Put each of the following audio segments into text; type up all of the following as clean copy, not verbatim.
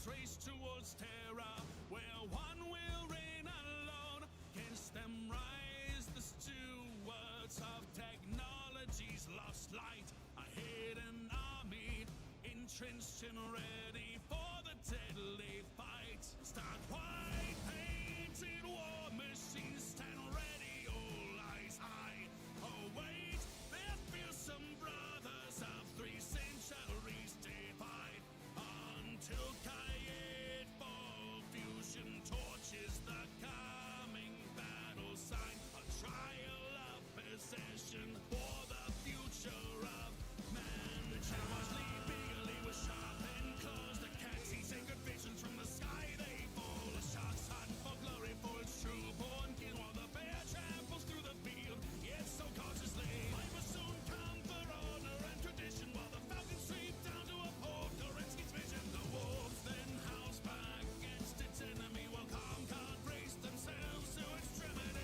race towards terror, where one will reign alone. Against them rise the stewards of technology's lost light. A hidden army, entrenched and ready for the deadly fight. Stark white painted war machines stand ready, all eyes high. Await their fearsome brothers of 3 centuries divide. Until Kayed Fall fusion torches the coming battle sign. A trial of possession for the future of man. The shadows leap eagerly with sharpened claws. The cats see sacred visions from the sky they fall. The sharks hunt for glory for its true-born kin, while the bear tramples through the field, yet so cautiously. Life will soon come for honor and tradition, while the falcons sweep down to uphold Kerensky's vision. The wolves then house back against its enemy, while Comcard brace themselves to extremity.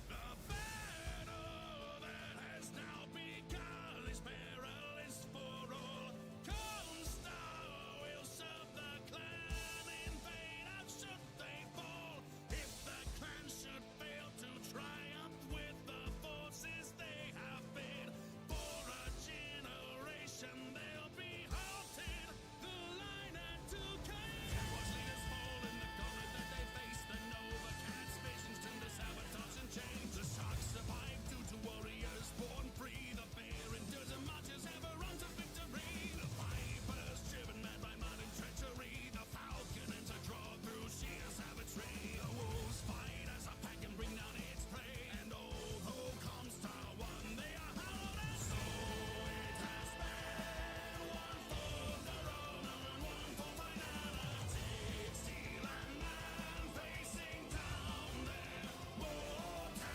The battle that has now begun is perilous for all. Constar will serve the clan in vain, how should they fall? If the clan should fail to triumph with the forces they have been, for a generation they'll be halted. The line at 2K. Jaguars leaders fall in the gauntlet that they face. The Nova Cats visions turn to sabotage and change. The sharks survive due to warriors born free. The bear endures and marches ever on to victory. The vipers driven mad by modern treachery. The falcon ends a draw through sheer savagery. The wolves fight as a pack and bring down its prey. And although Comstar won, they are hallowed as so. It has been one for their honor and one for finality. Steel and man facing down their mortality.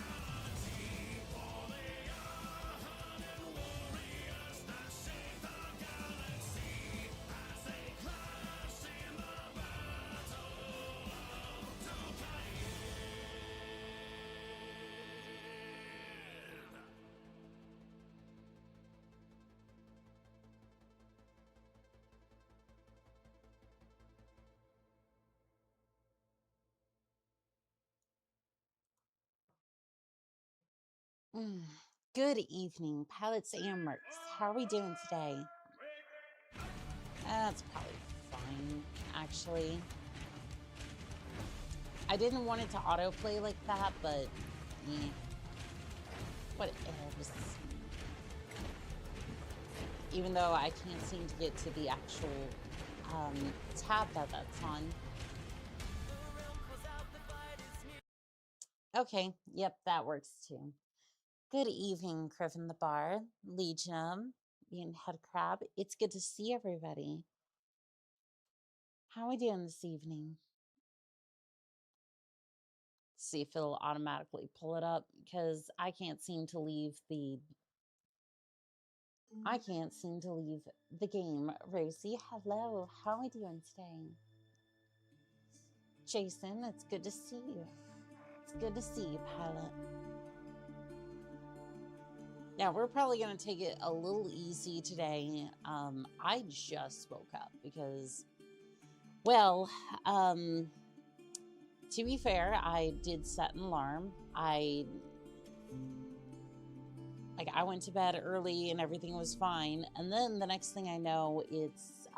For they are hardened warriors that shape the galaxy as they clash in the battle of Dukaid. Good evening, pilots and mercs. How are we doing today? That's probably fine, actually. I didn't want it to autoplay like that, but what else? Even though I can't seem to get to the actual tab that's on. Okay, yep, that works too. Good evening, Griffin the Bar, Legion, and Head Crab. It's good to see everybody. How are we doing this evening? See if it'll automatically pull it up, because I can't seem to leave the game. Rosie, hello. How are we doing today? Jason, it's good to see you. It's good to see you, pilot. Now, we're probably going to take it a little easy today. I just woke up because, well, to be fair, I did set an alarm. I went to bed early and everything was fine. And then the next thing I know, it's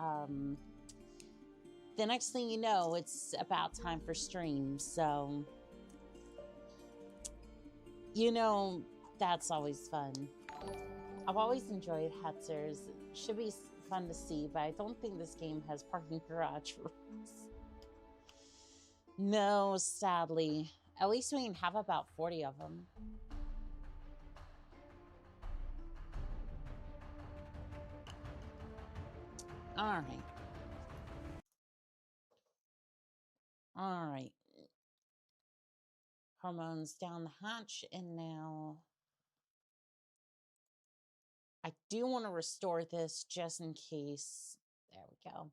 about time for stream. So, that's always fun. I've always enjoyed Hetzers. Should be fun to see, but I don't think this game has parking garage rules. No, sadly. At least we can have about 40 of them. All right. Hormones down the hatch, and now I do want to restore this just in case. There we go.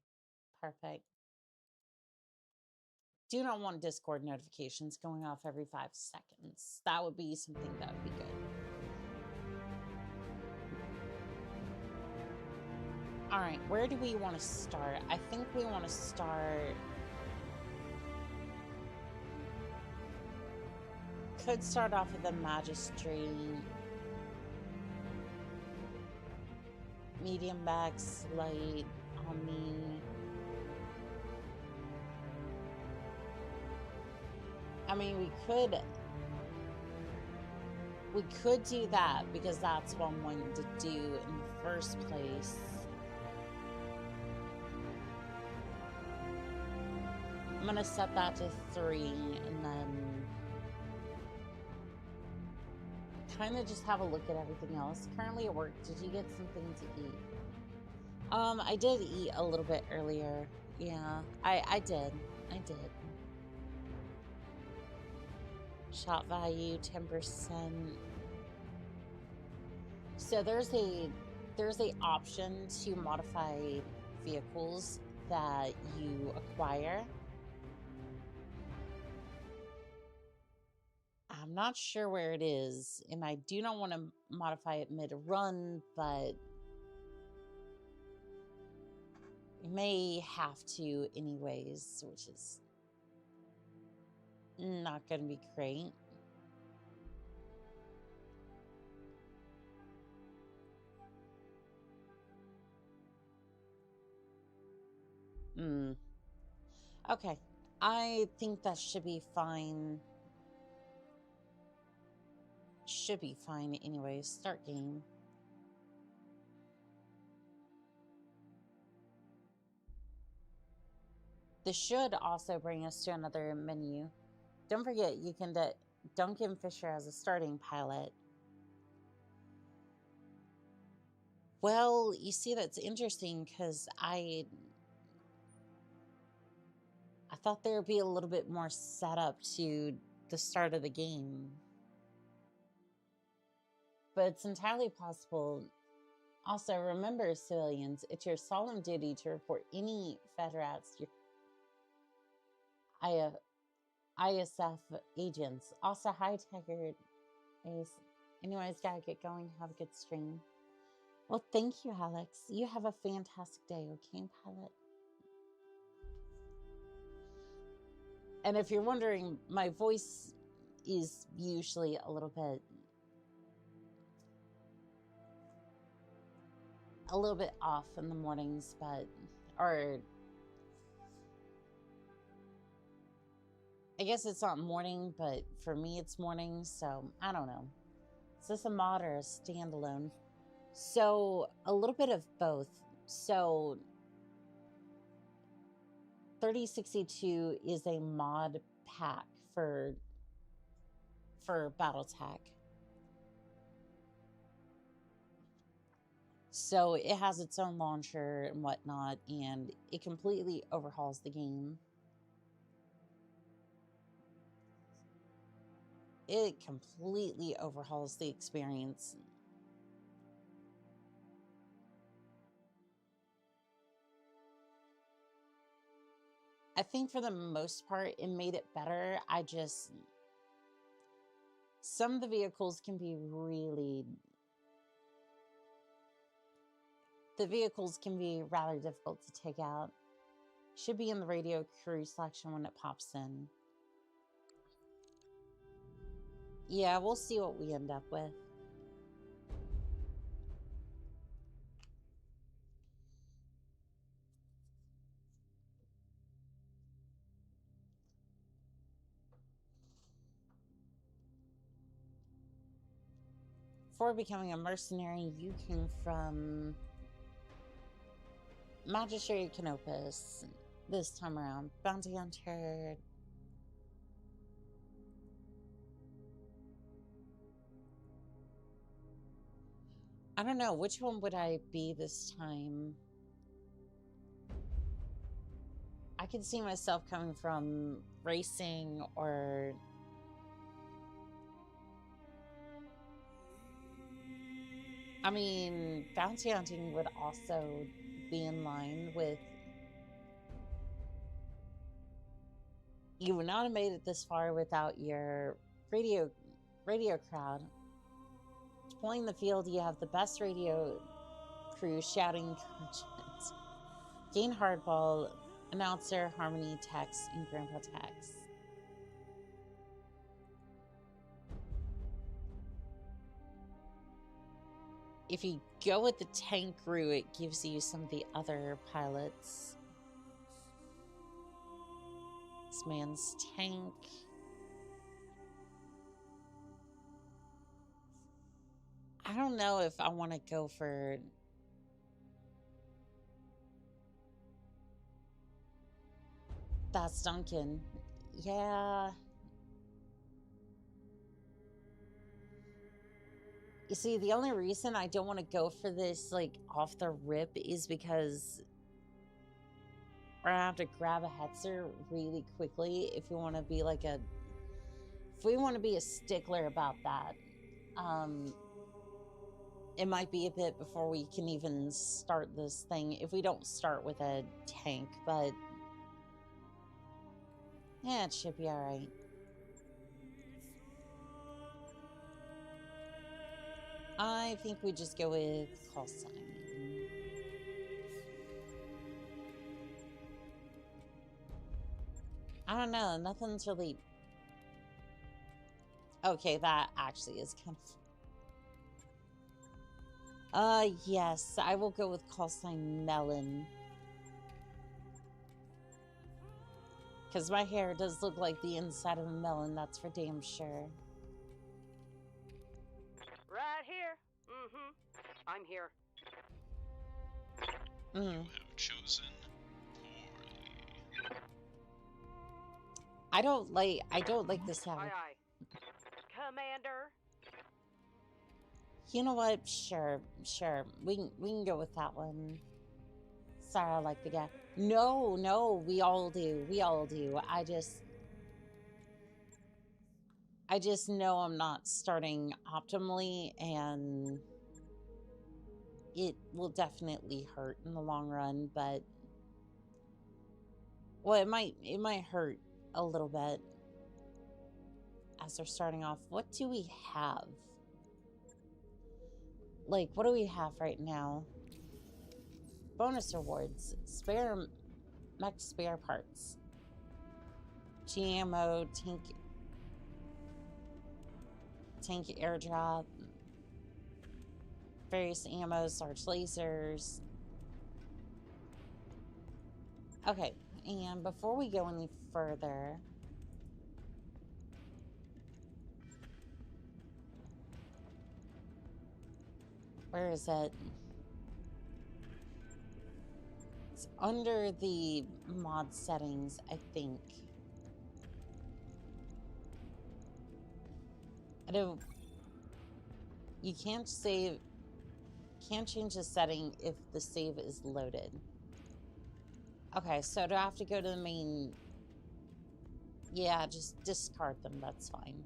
Perfect. Do not want Discord notifications going off every 5 seconds. That would be something that would be good. All right, where do we want to start? I think we want to start... Could start off with the Magistrate. Medium back, slight, Omni. I mean, we could do that because that's what I'm wanting to do in the first place. I'm gonna set that to 3 and then kind of just have a look at everything else. Currently at work, did you get something to eat? I did eat a little bit earlier. Yeah, I did. Shot value 10%. So there's a option to modify vehicles that you acquire. I'm not sure where it is, and I do not want to modify it mid-run, but you may have to anyways, which is not going to be great. Okay, I think that should be fine. Should be fine anyways. Start game. This should also bring us to another menu. Don't forget, you can Duncan Fisher as a starting pilot. Well, you see, that's interesting because I thought there would be a little bit more setup to the start of the game. But it's entirely possible. Also, remember, civilians, it's your solemn duty to report any Federats to your ISF agents. Also, hi, Tiger. Anyways, gotta get going. Have a good stream. Well, thank you, Alex. You have a fantastic day, okay, pilot? And if you're wondering, my voice is usually a little bit off in the mornings, or I guess it's not morning, but for me it's morning, so I don't know. Is this a mod or a standalone? So a little bit of both. So 3062 is a mod pack for Battletech. So it has its own launcher and whatnot, and it completely overhauls the game. It completely overhauls the experience. I think for the most part, it made it better. Some of the vehicles can be rather difficult to take out. Should be in the radio crew selection when it pops in. Yeah, we'll see what we end up with. Before becoming a mercenary, you came from Magistrate Canopus this time around. Bounty Hunter. I don't know, which one would I be this time? I could see myself coming from racing or... I mean, bounty hunting would also be in line with... You would not have made it this far without your radio crowd. Deploying the field, you have the best radio crew shouting encouragement. Gain Hardball, Announcer, Harmony, Tex, and Grandpa Tex. If you go with the tank crew, it gives you some of the other pilots. This man's tank. I don't know if I want to go for... That's Duncan. Yeah. You see, the only reason I don't want to go for this, like, off the rip is because we're gonna have to grab a Hetzer really quickly if we want to be like a... If we want to be a stickler about that. It might be a bit before we can even start this thing if we don't start with a tank, but... Yeah, it should be alright. I think we just go with call sign. I don't know, nothing's really... Okay, that actually is kind of... yes, I will go with call sign Melon. Because my hair does look like the inside of a melon, that's for damn sure. Right here. I'm here. You have chosen poorly. I don't like this sound. Aye, aye. Commander. You know what? Sure. We can go with that one. Sorry, I like the guy. No, we all do. I just know I'm not starting optimally, and it will definitely hurt in the long run, but... Well, it might hurt a little bit as they're starting off. What do we have? Like, what do we have right now? Bonus rewards. Mech spare parts. GMO, tank airdrop. Various ammos, large lasers. Okay, and before we go any further... Where is it? It's under the mod settings, I think. I don't... You can't save... Can't change the setting if the save is loaded. Okay, so do I have to go to the main... Yeah, just discard them, that's fine.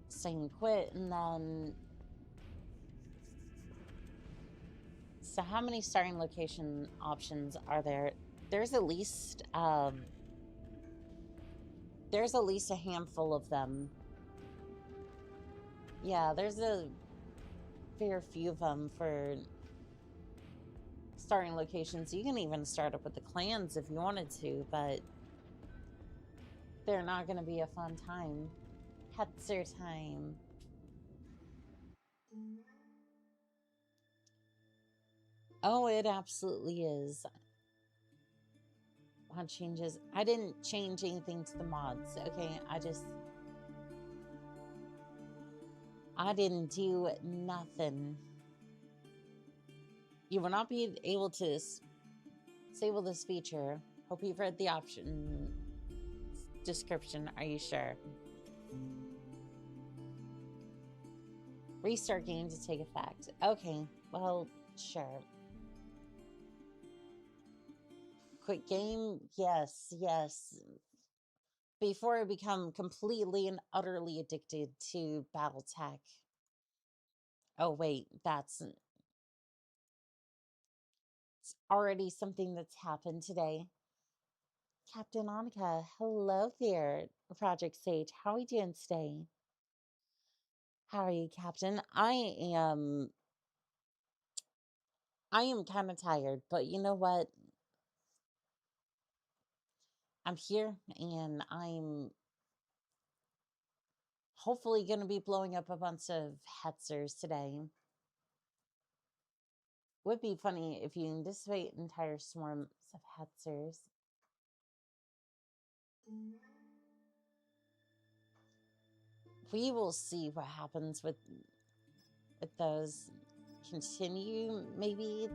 Saying quit, and then... So how many starting location options are there? There's at least a handful of them. Yeah, there's a fair few of them for starting locations. You can even start up with the clans if you wanted to, but they're not going to be a fun time. Hetzer time. Oh, it absolutely is. Mod changes. I didn't change anything to the mods, okay? I didn't do nothing. You will not be able to disable this feature. Hope you've read the option description. Are you sure? Restart game to take effect. Okay, well, sure. Quit game? Yes. Before I become completely and utterly addicted to Battletech. Oh, wait, that's it's already something that's happened today. Captain Annika, hello there, Project Sage. How are we doing today? How are you, Captain? I am kind of tired, but you know what? I'm here and I'm hopefully going to be blowing up a bunch of hetzers today. Would be funny if you anticipate entire swarms of hetzers. We will see what happens with those. Continue, maybe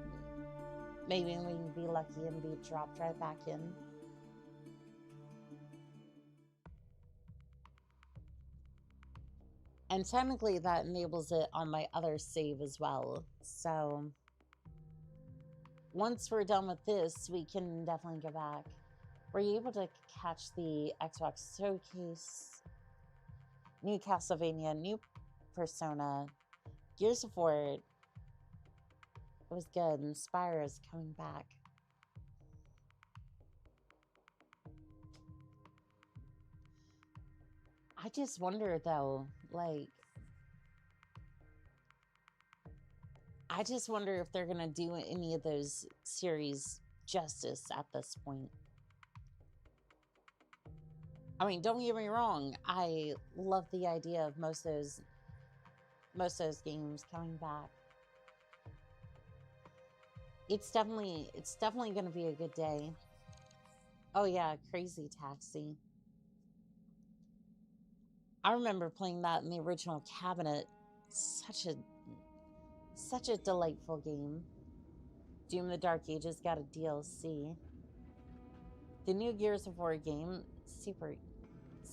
we can be lucky and be dropped right back in. And technically that enables it on my other save as well. So once we're done with this, we can definitely go back. Were you able to catch the Xbox Showcase? New Castlevania, new Persona, Gears of War. It was good, and Spyro is coming back. I just wonder though, like, I just wonder if they're gonna do any of those series justice at this point. I mean, don't get me wrong, I love the idea of most of those games coming back. It's definitely gonna be a good day. Oh yeah, Crazy Taxi. I remember playing that in the original cabinet. Such a delightful game. Doom the Dark Ages got a DLC. The new Gears of War game, it's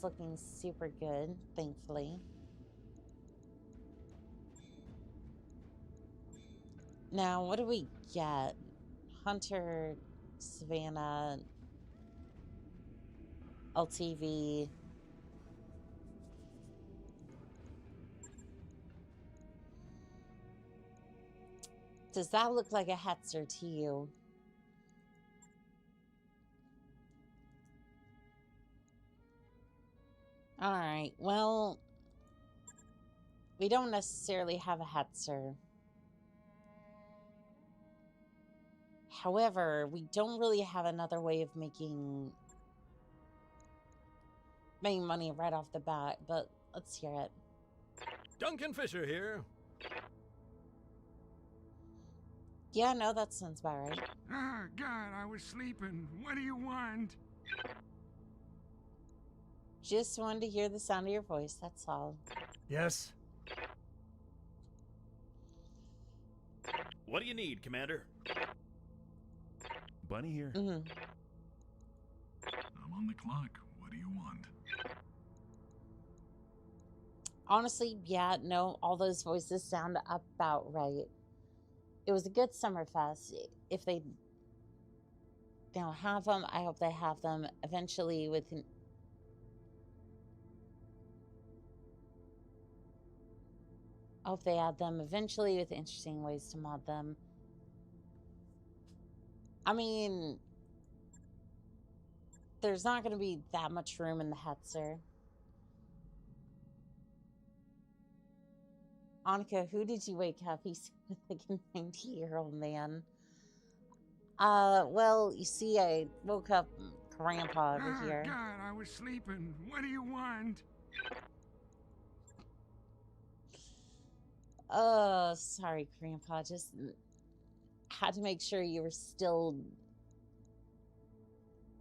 looking super good, thankfully. Now, what do we get? Hunter, Savannah, LTV. Does that look like a hetzer to you? Alright, well, we don't necessarily have a hetzer. However, we don't really have another way of making money right off the bat, but let's hear it. Duncan Fisher here. Yeah, no, that sounds about right. Ah, God, I was sleeping. What do you want? Just wanted to hear the sound of your voice, that's all. Yes. What do you need, Commander? Bunny here. Mm-hmm. I'm on the clock. What do you want? Honestly, yeah, no, all those voices sound about right. It was a good Summerfest. If they don't have them, I hope they have them eventually within. I hope they add them eventually with interesting ways to mod them. I mean, there's not going to be that much room in the hetzer. Annika, who did you wake up? He sounded like a 90-year-old man. Well, you see, I woke up Grandpa over here. God, I was sleeping. What do you want? Oh, sorry, Grandpa. Just had to make sure you were still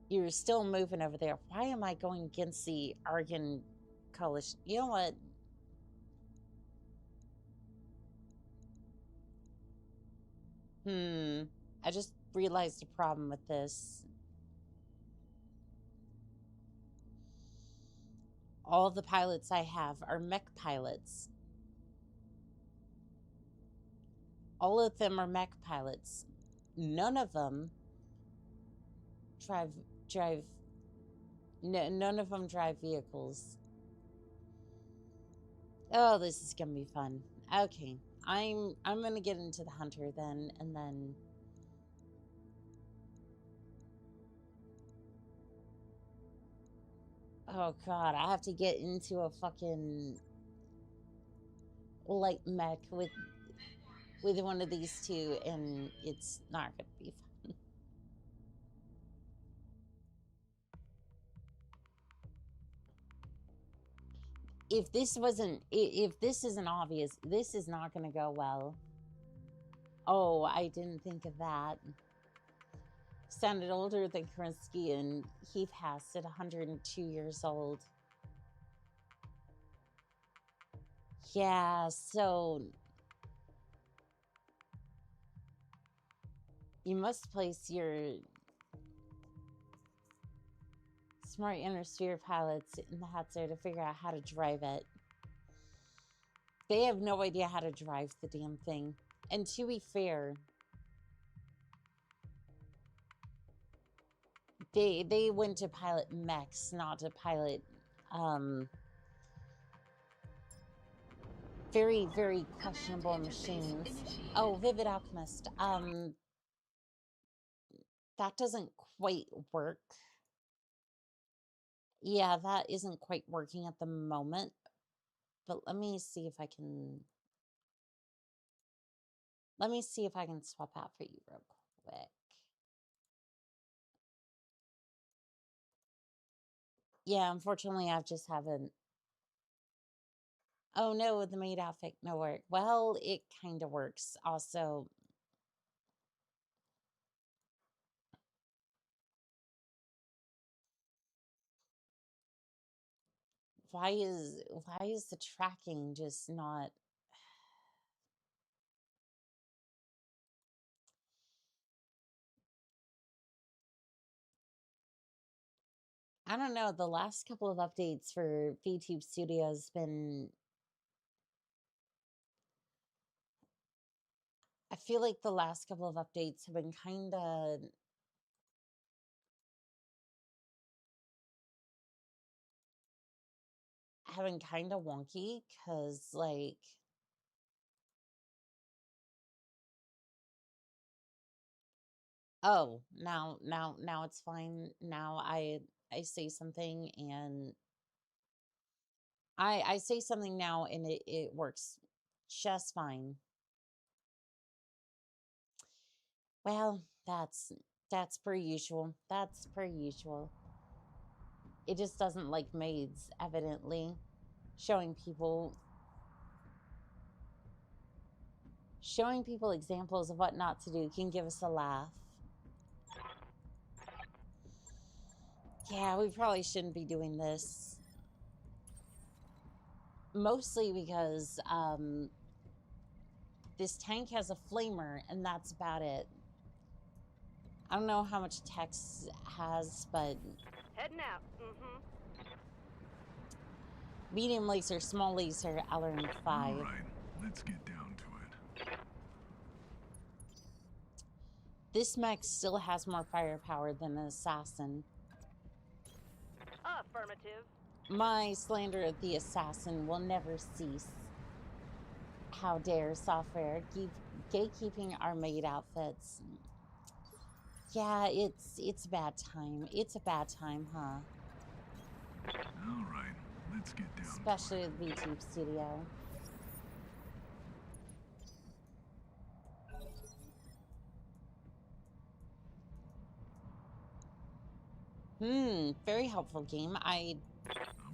moving over there. Why am I going against the Argon Coalition? You know what? I just realized a problem with this. All the pilots I have are mech pilots. All of them are mech pilots. None of them none of them drive vehicles. Oh, this is gonna be fun. Okay, I'm gonna get into the hunter then, and then oh god, I have to get into a fucking light mech with one of these two, and it's not gonna be fun. If this isn't obvious, this is not gonna go well. Oh, I didn't think of that. Sounded older than Krinsky, and he passed at 102 years old. Yeah, so you must place your smart inner sphere pilots in the Hatzer to figure out how to drive it. They have no idea how to drive the damn thing. And to be fair, they went to pilot mechs, not to pilot very, very questionable machines. Oh, Vivid Alchemist. That doesn't quite work. Yeah, that isn't quite working at the moment. But let me see if I can... Let me see if I can swap out for you real quick. Yeah, unfortunately, I just haven't... Oh no, the maid outfit no work. Well, it kind of works. Also, why is the tracking just not... I don't know, the last couple of updates for VTube Studio has been... I feel like the last couple of updates have been kind of... having kind of wonky, because, like... Oh, now it's fine. Now I say something and... I say something now and it works just fine. Well, that's per usual. That's per usual. It just doesn't like maids, evidently. Showing people examples of what not to do can give us a laugh. Yeah, we probably shouldn't be doing this. Mostly because this tank has a flamer, and that's about it. I don't know how much Tex has, but... Heading out. Mm-hmm. Medium laser, small laser, Alarin 5. All right, let's get down to it. This mech still has more firepower than an assassin. Affirmative. My slander of the assassin will never cease. How dare software keep gatekeeping our maid outfits? Yeah, it's a bad time. It's a bad time, huh? All right, let's get down. Especially with VTube Studio. Very helpful game. I'm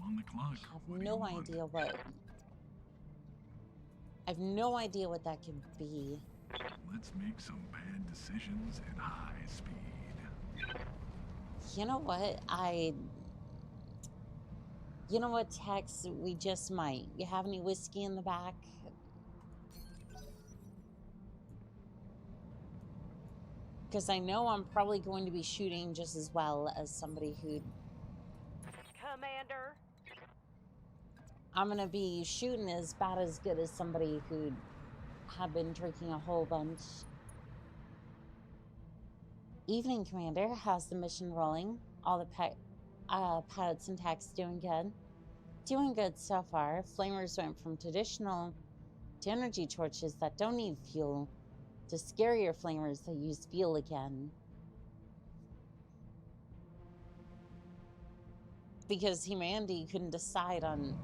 on the clock. Have no idea what... I have no idea what that could be. Let's make some bad decisions at high speed. You know what? You know what, Tex? We just might. You have any whiskey in the back? Because I know I'm probably going to be shooting just as well as somebody who... Commander. I'm going to be shooting as bad as good as somebody who had been drinking a whole bunch. Evening, Commander. How's the mission rolling? All the pilots and techs doing good? Doing good so far. Flamers went from traditional to energy torches that don't need fuel, to scarier flamers that use fuel again. Because humanity couldn't decide on...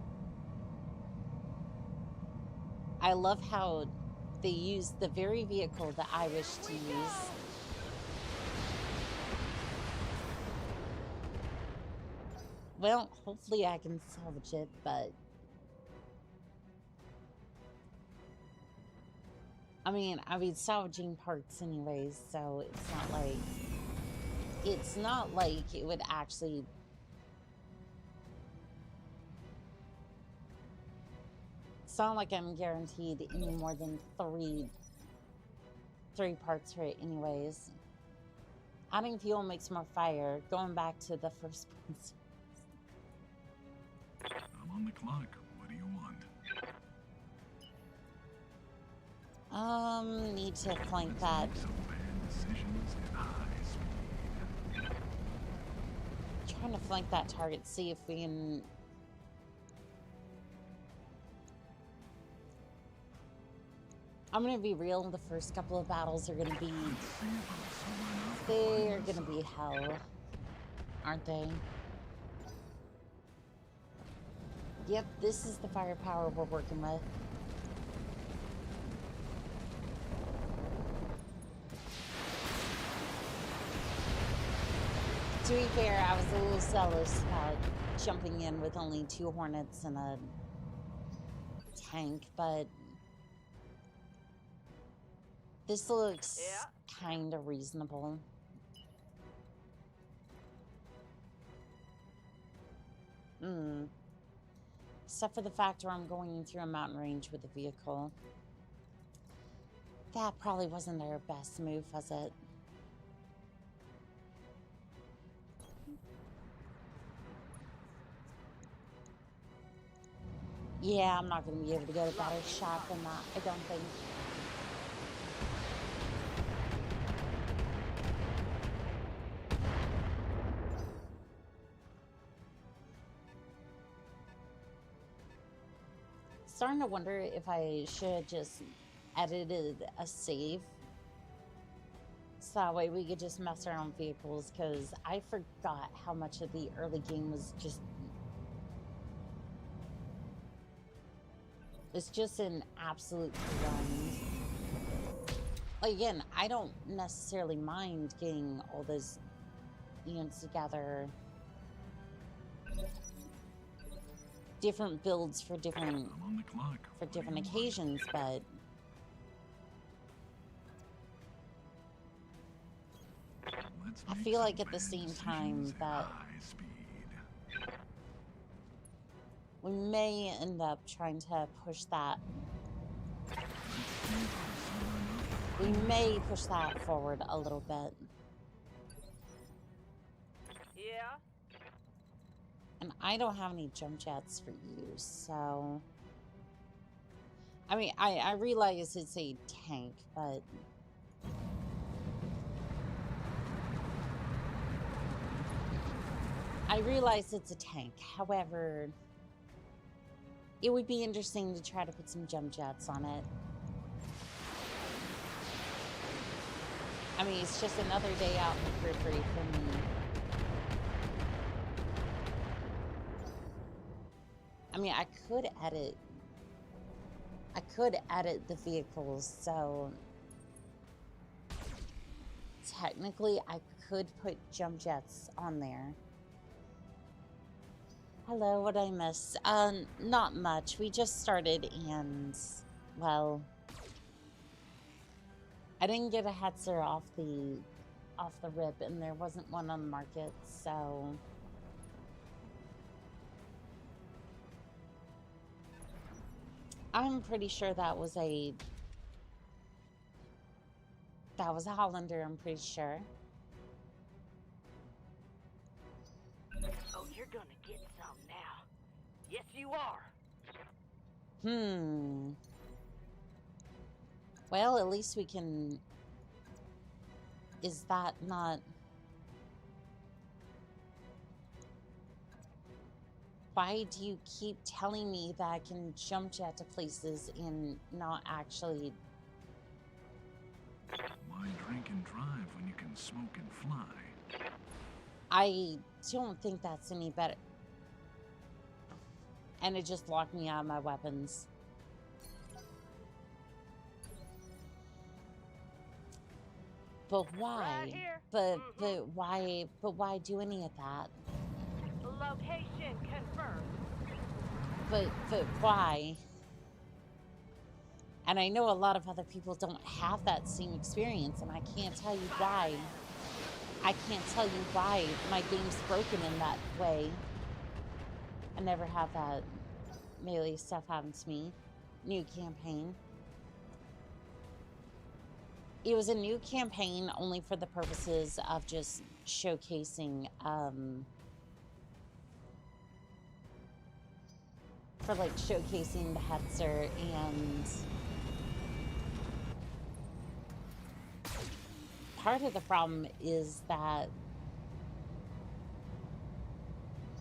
I love how they use the very vehicle that I wish to use. Well, hopefully I can salvage it, but... I mean, I'll be salvaging parts anyways, so it's not like... It's not like it would actually... It's not like I'm guaranteed any more than three parts for it anyways. Adding fuel makes more fire. Going back to the first point. I'm on the clock. What do you want? Need to flank that. Make some bad decisions at high speed. Trying to flank that target, see if we can... I'm gonna be real, the first couple of battles are gonna be... They're gonna be hell. Aren't they? Yep, this is the firepower we're working with. To be fair, I was a little zealous about jumping in with only 2 Hornets and a tank, but this looks kind of reasonable. Except for the fact where I'm going through a mountain range with a vehicle. That probably wasn't their best move, was it? Yeah, I'm not going to be able to get a better shot than that, I don't think. Starting to wonder if I should have just edited a save. So that way we could just mess around with vehicles, because I forgot how much of the early game was just... It's just an absolute grind. Like, again, I don't necessarily mind getting all those units together. Different builds for different I'm on the clock. for different occasions, but I feel like at the same time that we may end up trying to push that. We may push that forward a little bit. Yeah? And I don't have any jump jets for you, so... I mean, I realize it's a tank, but... I realize it's a tank, however... It would be interesting to try to put some jump jets on it. I mean, it's just another day out in the periphery for me. I mean, I could edit the vehicles, so technically I could put jump jets on there. Hello, what did I miss? Not much. We just started and, well, I didn't get a Hetzer off the rip, and there wasn't one on the market, so... I'm pretty sure that was a Hollander, I'm pretty sure. Oh, you're gonna get some now. Yes, you are. Well, at least we can... Is that not... Why do you keep telling me that I can jump jet to places and not actually? Why drink and drive when you can smoke and fly? I don't think that's any better. And it just locked me out of my weapons. But why? Right here. But why do any of that? Location confirmed. But why? And I know a lot of other people don't have that same experience, and I can't tell you why. I can't tell you why my game's broken in that way. I never have that melee stuff happen to me. New campaign. It was a new campaign only for the purposes of just showcasing, for like showcasing the Hetzer, and part of the problem is that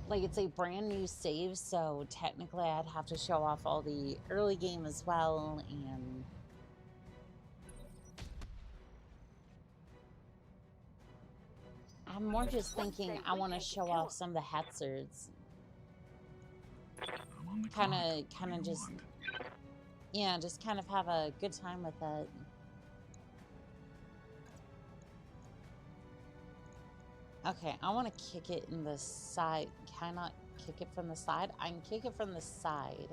like it's a brand new save, so technically I'd have to show off all the early game as well, and I'm more just thinking I want to show off some of the Hetzers. I'm on the Kind clock. of What do you just, want? yeah, just kind of have a good time with it. Okay, I want to kick it in the side. Can I not kick it from the side? I can kick it from the side.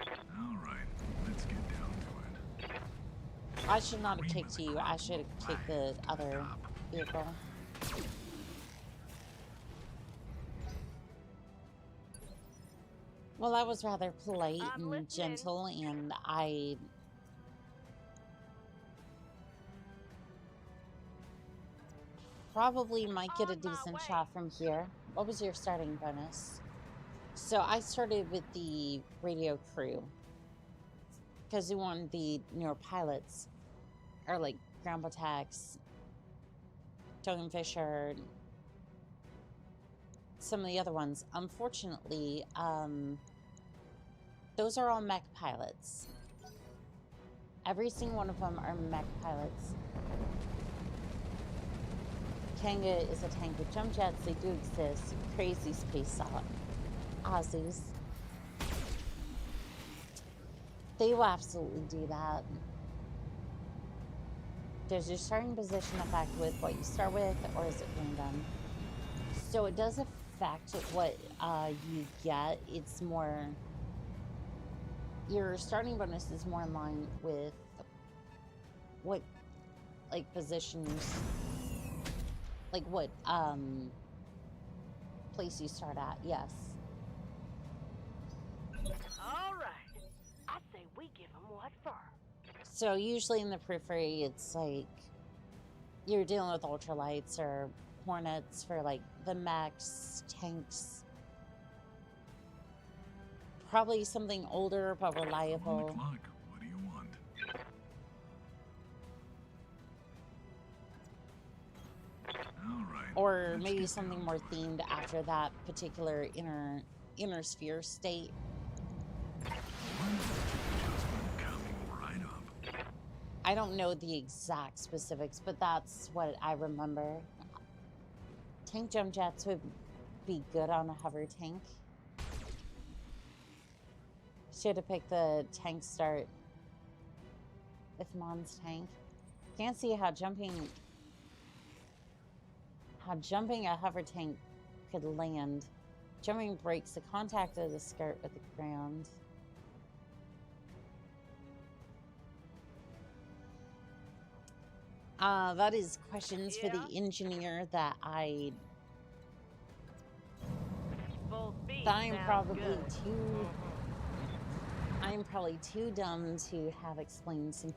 All right, let's get down to it. I should not have Cream kicked is a you. I crop should have will kicked the rise to the other top. vehicle. Well, that was rather polite I'm and listening. gentle, and I probably might get a On my decent way. shot from here. What was your starting bonus? So I started with the radio crew because we wanted the newer pilots, or like Grandpa Tax, Duncan Fisher, some of the other ones. Unfortunately, those are all mech pilots. Every single one of them are mech pilots. Kanga is a tank with jump jets. They do exist. Crazy space Aussies. They will absolutely do that. Does your starting position affect with what you start with, or is it random? So it does affect what you get. It's more... Your starting bonus is more in line with what, like, positions... Like, what, place you start at, yes. All right. I say we give them what for. So usually in the periphery, it's like you're dealing with ultralights or hornets for like the mechs, tanks. Probably something older but I'm on the reliable. clock. What do you want? All right. Or let's maybe get something down more to it. themed after that particular inner sphere state. One adjustment coming right up. I don't know the exact specifics, but that's what I remember. Tank jump jets would be good on a hover tank. Should have picked the tank start with Mon's tank. Can't see how jumping a hover tank could land. Jumping breaks the contact of the skirt with the ground. That is questions for the Yeah. engineer that Full speed. that I'm sounds probably good. too I'm probably too dumb to have explained some.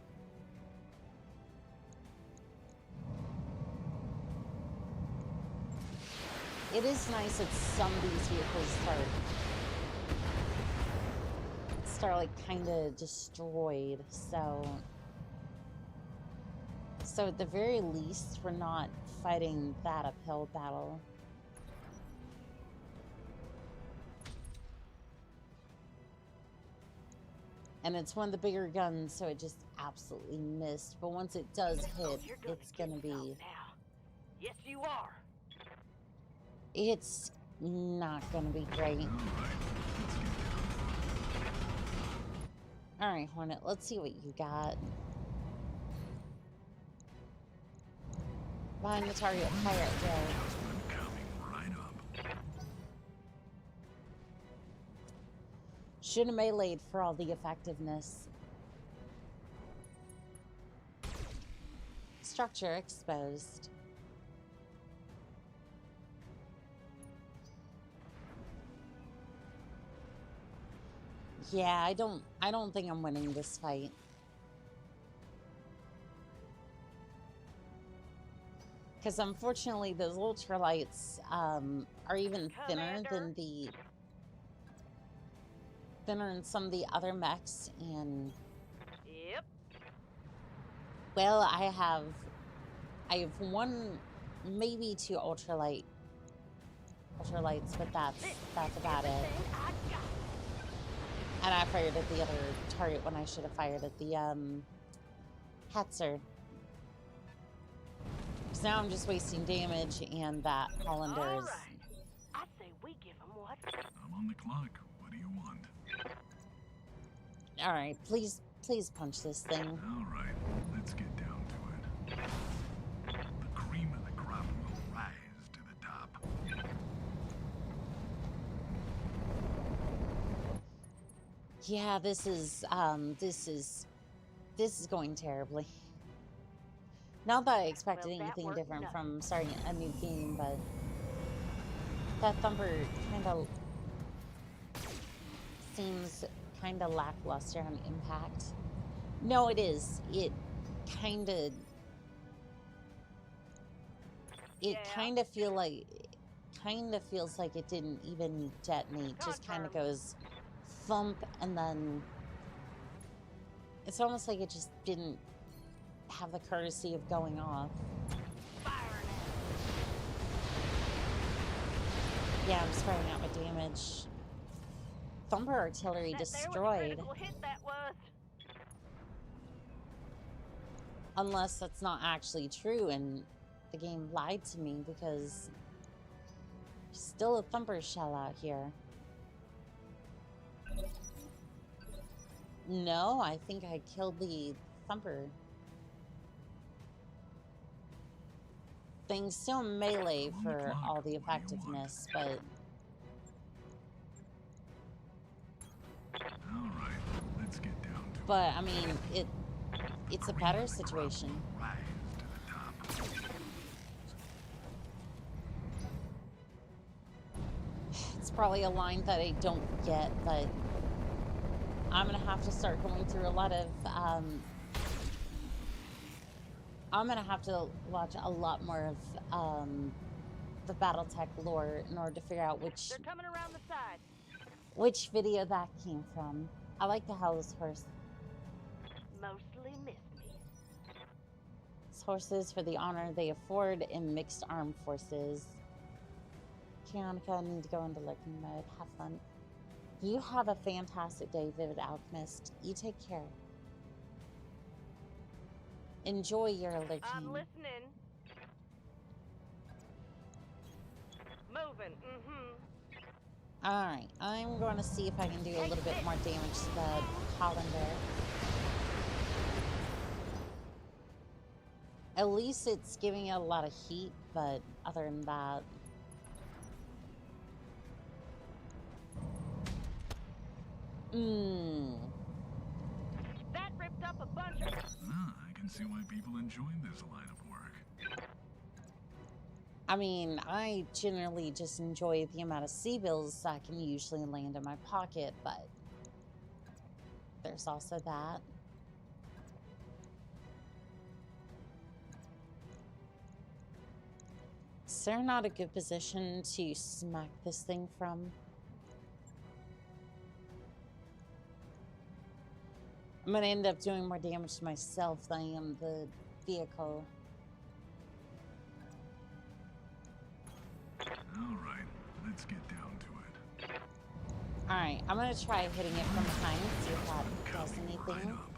It is nice that some of these vehicles start like kind of destroyed, so at the very least we're not fighting that uphill battle. And it's one of the bigger guns, so it just absolutely missed. But once it does hit, You're it's gonna get some be... now. Yes, you are. It's not gonna be great. Alright, Hornet, let's see what you got. Behind the target, fire at will. Coming right up. Should have meleeed for all the effectiveness. Structure exposed. Yeah, I don't think I'm winning this fight. Because unfortunately those ultralights are even thinner than than some of the other mechs, and Yep. well, I have one, maybe two ultralights, but that's about it. And I fired at the other target when I should have fired at the Hetzer. Because now I'm just wasting damage, and that Hollander is... Right. I say we give him what? I'm on the clock. What do you want? Alright, please punch this thing. All right, let's get down to it. The cream of the crop will rise to the top. Yeah, this is going terribly. Not that I expected Well, that anything worked different nothing. from starting a new game, but that Thumper kind of seems kind of lackluster on impact. No, it is. It kind of feels like it didn't even detonate. Just kind of goes thump, and then it's almost like it just didn't have the courtesy of going off. Yeah, I'm spreading out my damage. Thumper artillery destroyed. Hit that was. Unless that's not actually true and the game lied to me, because there's still a Thumper shell out here. No, I think I killed the Thumper. Things still melee for all the effectiveness, but... All right, let's get down to it. But, I mean, it's a better situation. Rise to the top. It's probably a line that I don't get, but I'm gonna have to start going through a lot of, I'm gonna have to watch a lot more of, the Battletech lore in order to figure out They're coming around the side. which video that came from. I like the Hell's Horse. Mostly missed me. Horses for the honor they afford in mixed armed forces. Kianica, I need to go into lurking mode. Have fun. You have a fantastic day, Vivid Alchemist. You take care. Enjoy your lurking. I'm listening. Moving. Alright, I'm going to see if I can do a little bit more damage to the Hollander. At least it's giving it a lot of heat, but other than that... That ripped up a bunch of... I can see why people enjoy this line of work. I mean, I generally just enjoy the amount of sea bills that can usually land in my pocket, but there's also that. Is there not a good position to smack this thing from? I'm gonna end up doing more damage to myself than I am the vehicle. All right, let's get down to it. Alright, I'm gonna try hitting it from behind, see if that does Coming right anything. up.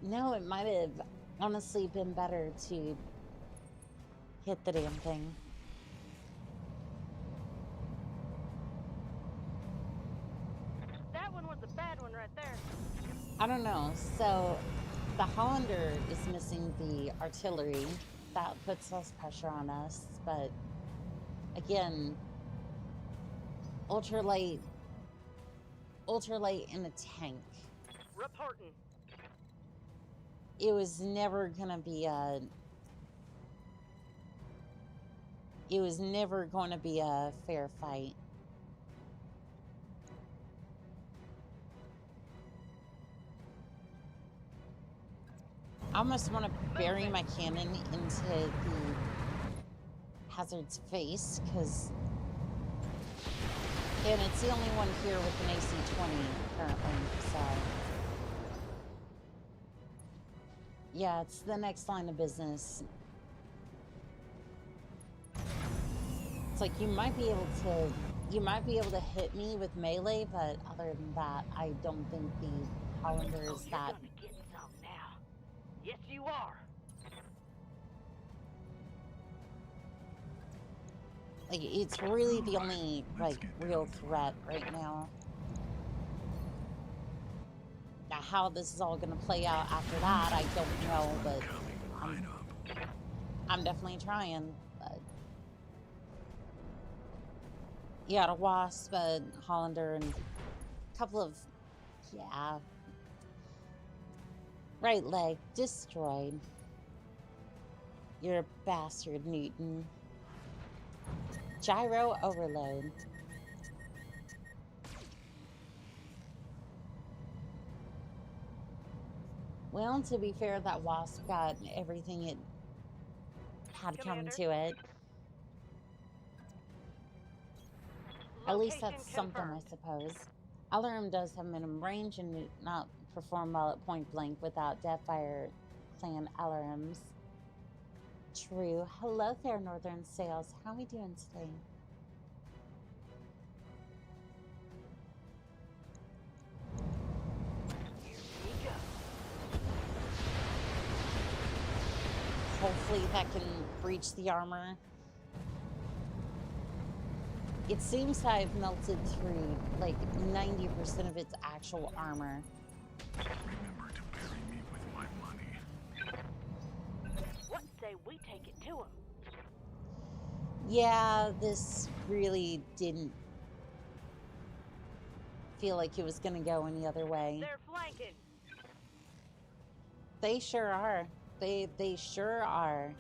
No, it might have honestly been better to hit the damn thing. That one was a bad one right there. I don't know. So the Hollander is missing the artillery. That puts less pressure on us, but again, ultralight in a tank. Reporting. It was never gonna be a fair fight. I almost want to bury my cannon into the hazard's face, and it's the only one here with an AC-20 currently, so. Yeah, it's the next line of business. It's like you might be able to hit me with melee, but other than that, I don't think the Hollander is You're that. gonna get some now. Yes, you are. Like, it's really the only, like, real threat right now. Now, how this is all gonna play out after that, I don't know, but Coming right up. I'm definitely trying. But you got a Wasp, a Hollander, and a couple of, yeah. Right leg destroyed. You're a bastard, Newton. Gyro overload. Well, to be fair, that Wasp got everything it had coming Commander. to it. At least Location that's something, I confirmed. suppose. Alarum does have minimum range and do not perform well at point blank without Deathfire clan alarums. True. Hello there, Northern Sales. How are we doing today? Here we go. Hopefully that can breach the armor. It seems I've melted through like 90% of its actual armor. Remember to bury me with my money. What say we take it to him? Yeah, this really didn't feel like it was going to go any other way. They're flanking. They sure are. They sure are.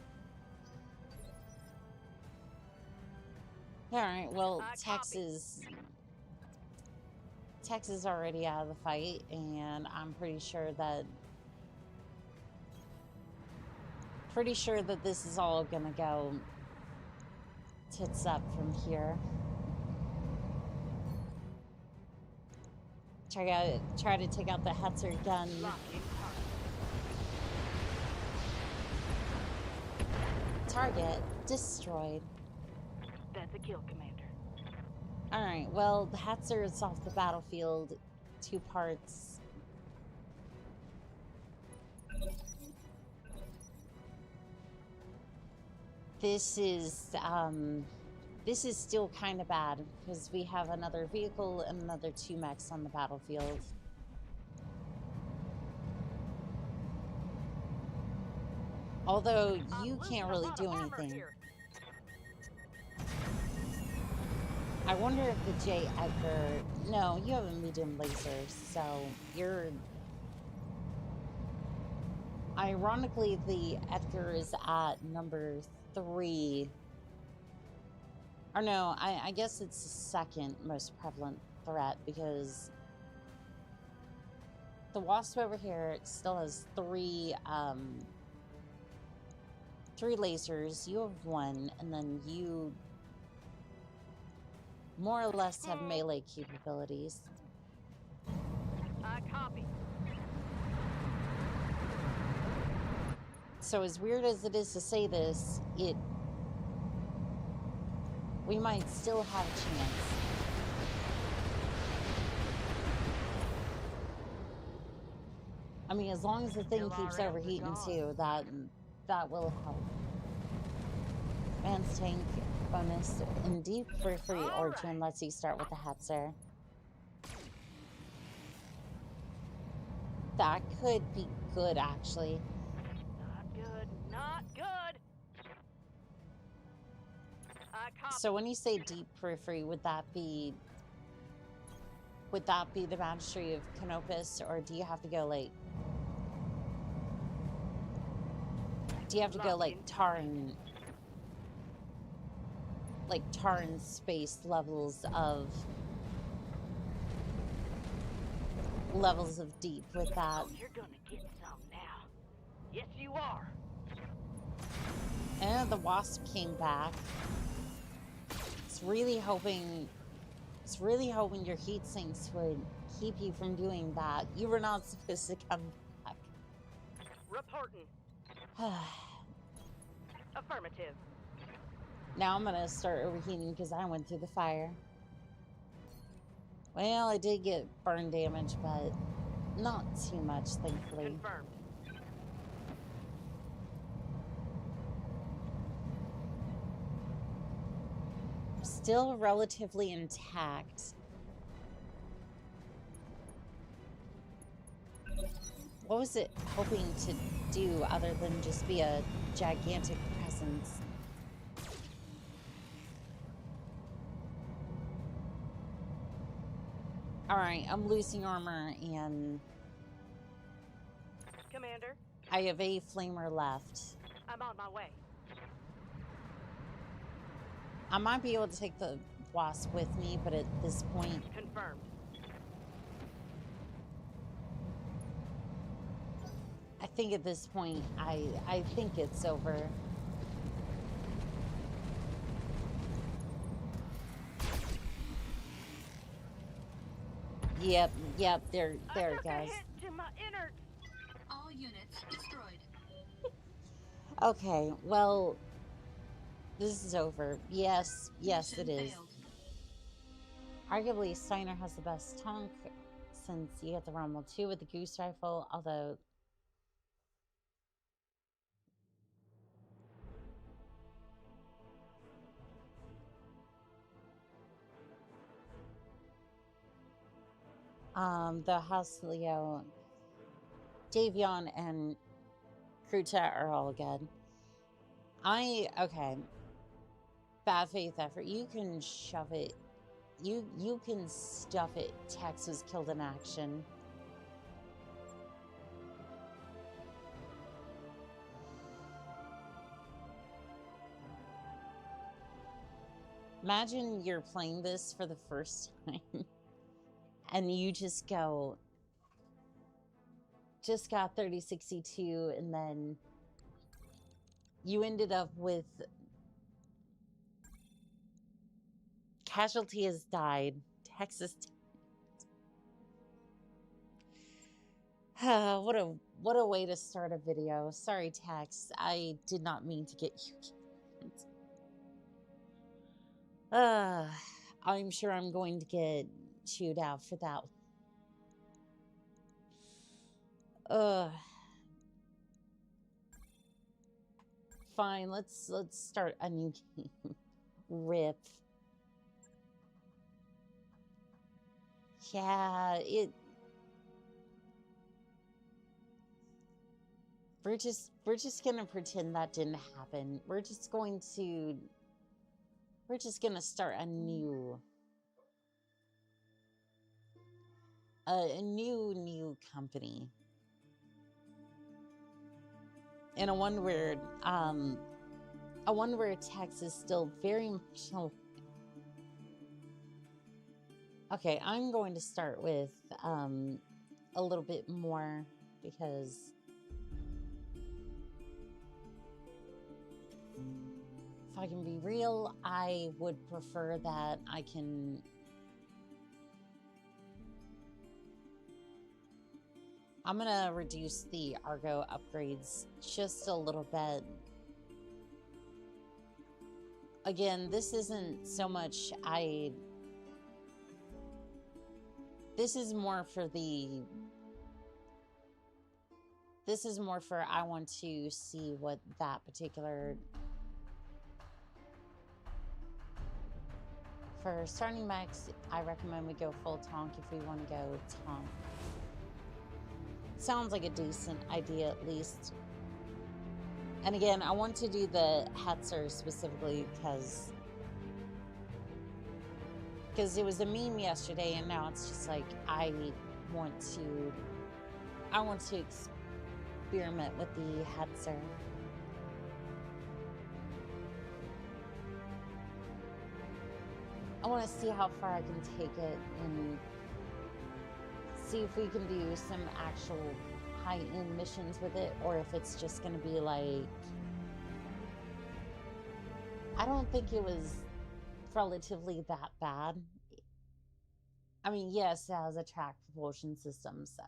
All right, well, Texas is already out of the fight, and I'm pretty sure that this is all gonna go tits up from here. Try to take out the Hetzer gun. Locking Target destroyed. That's a kill, Commander. All right, well, the Hetzer is off the battlefield. 2 parts. This is still kind of bad because we have another vehicle and another 2 mechs on the battlefield. Although you can't really do anything. I wonder if the J. Edgar... No, you have a medium laser, so you're... Ironically, the Edgar is at number 3. Or no, I guess it's the second most prevalent threat because the Wasp over here still has 3 lasers. You have 1, and then you more or less have melee capabilities. I copy. So as weird as it is to say this, we might still have a chance. I mean, as long as the thing keeps overheating too, that will help. Advanced tank bonus in deep periphery origin lets you start with the Hetzer. That could be good, actually. Not good. Not good. So when you say deep periphery, would that be the Magistracy of Canopus, or do you have to go like? Do you have to go like Tarn space levels of deep with that? Oh, you're gonna get some now. Yes, you are. And the wasp came back. It's really hoping your heat sinks would keep you from doing that. You were not supposed to come back. Reporting. Affirmative. Now I'm gonna start overheating because I went through the fire. Well, I did get burn damage, but not too much, thankfully. Confirmed. Still relatively intact. What was it hoping to do other than just be a gigantic presence? Alright, I'm losing armor and Commander, I have a flamer left. I'm on my way. I might be able to take the wasp with me, but at this point... Confirmed. I think at this point, I think it's over. Yep, there it goes. Hit to my innards. All units destroyed. Okay, well, this is over. Yes, it is. Failed. Arguably, Steiner has the best tonk since you get the Rommel 2 with the Goose Rifle, although... the House Leo, Davion, and Kruta are all good. Okay. Bad faith effort. You can shove it. You can stuff it. Tex was killed in action. Imagine you're playing this for the first time. And you just got 3062, and then you ended up with casualty has died. Texas. What a way to start a video. Sorry, Tex. I did not mean to get you killed. I'm sure I'm going to get chewed out for that. Fine, let's start a new game. Rip. Yeah, we're just gonna pretend that didn't happen. We're just gonna start a new company. And a one where Tex is still very much alive. Okay, I'm going to start with a little bit more because if I can be real, I would prefer that I can... I'm gonna reduce the Argo upgrades just a little bit. again, this isn't so much this is more for I want to see what that particular, for starting max, I recommend we go full tonk if we want to go tonk. Sounds like a decent idea at least. And again, I want to do the Hetzer specifically because it was a meme yesterday, and now it's just like I want to experiment with the Hetzer. I want to see how far I can take it and see if we can do some actual high-end missions with it, or if it's just going to be like, I don't think it was relatively that bad. I mean, yes, it has a track propulsion system, so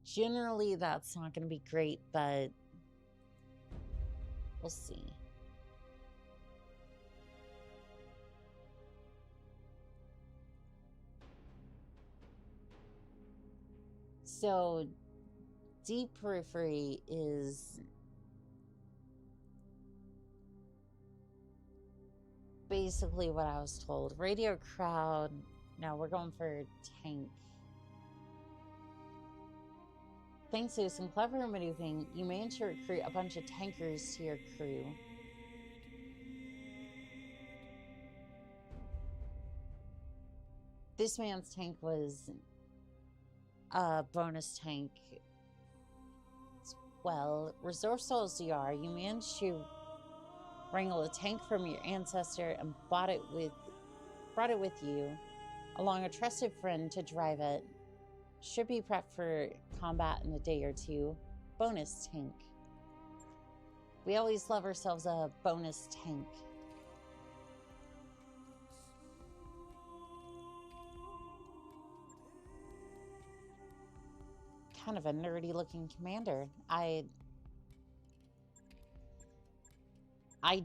generally that's not going to be great, but we'll see. So, deep periphery is basically what I was told. Radio crowd, no, we're going for tank. Thanks to some clever maneuvering, you managed to recruit a bunch of tankers to your crew. This man's tank was a bonus tank. Well, resourceful as you are, you managed to wrangle a tank from your ancestor and brought it with you, along a trusted friend to drive it. Should be prepped for combat in a day or two. Bonus tank. We always love ourselves a bonus tank. Kind of a nerdy looking commander. I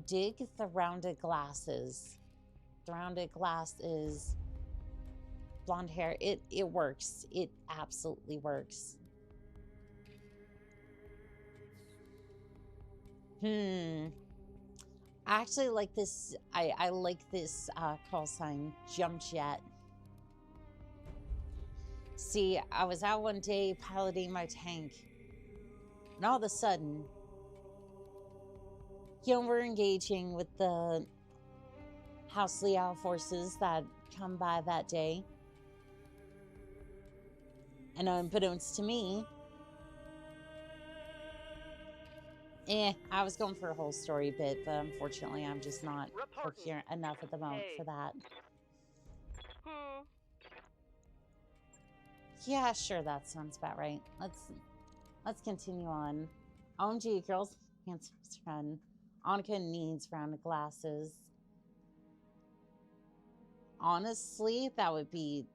dig the rounded glasses. The rounded glass is blonde hair. It works. It absolutely works. I actually like this. I like this call sign, Jump Jet. See, I was out one day piloting my tank, and all of a sudden, you know, we're engaging with the House Liao forces that come by that day. And unbeknownst to me, I was going for a whole story bit, but unfortunately I'm just not coherent enough at the moment for that. Yeah, sure, that sounds about right. Let's continue on. OMG, girls, handsome run. Annika needs rounded glasses. Honestly, that'd be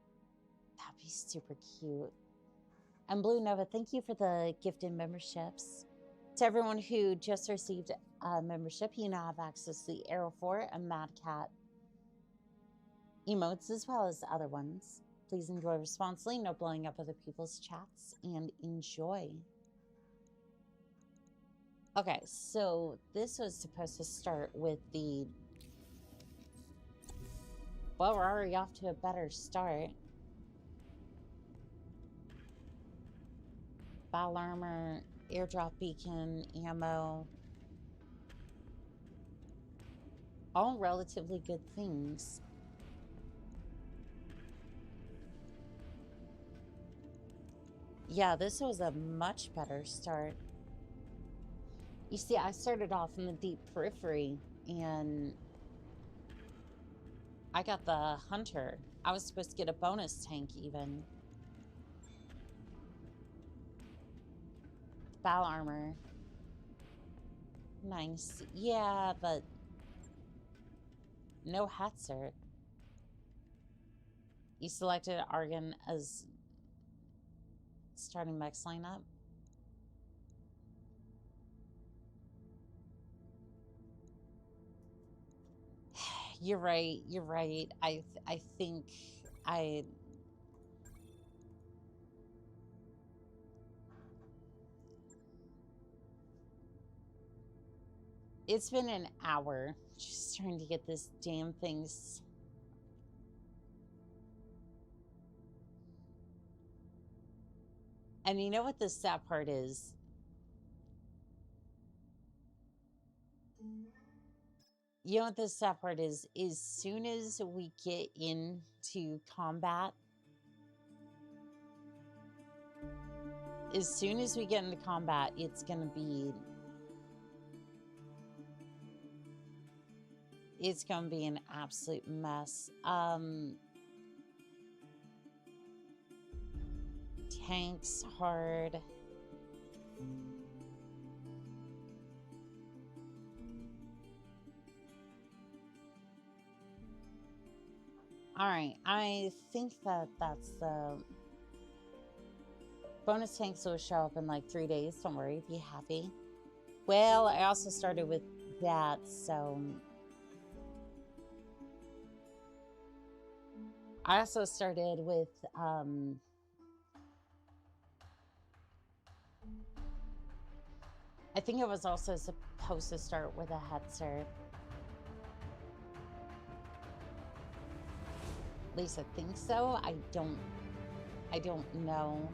super cute. And Blue Nova, thank you for the gifted memberships. To everyone who just received a membership, you now have access to the Arrow 4 and Mad Cat emotes, as well as other ones. Please enjoy responsibly, no blowing up other people's chats, and enjoy. Okay, so this was supposed to start with the... Well, we're already off to a better start. Battle armor, airdrop beacon, ammo. All relatively good things. Yeah, this was a much better start. You see, I started off in the deep periphery, and I got the hunter. I was supposed to get a bonus tank, even. Battle armor. Nice. Yeah, but no Hetzer. You selected Argon as starting mechs lineup. You're right. You're right. I think I. It's been an hour just trying to get this damn thing. And you know what the sad part is? You know what the sad part is? As soon as we get into combat, it's gonna be an absolute mess. Tanks hard. All right, I think that's the bonus tanks will show up in like 3 days. Don't worry, be happy. Well, I also started with that, so I also started with I think it was also supposed to start with a Hetzer. At least I think so. I don't know.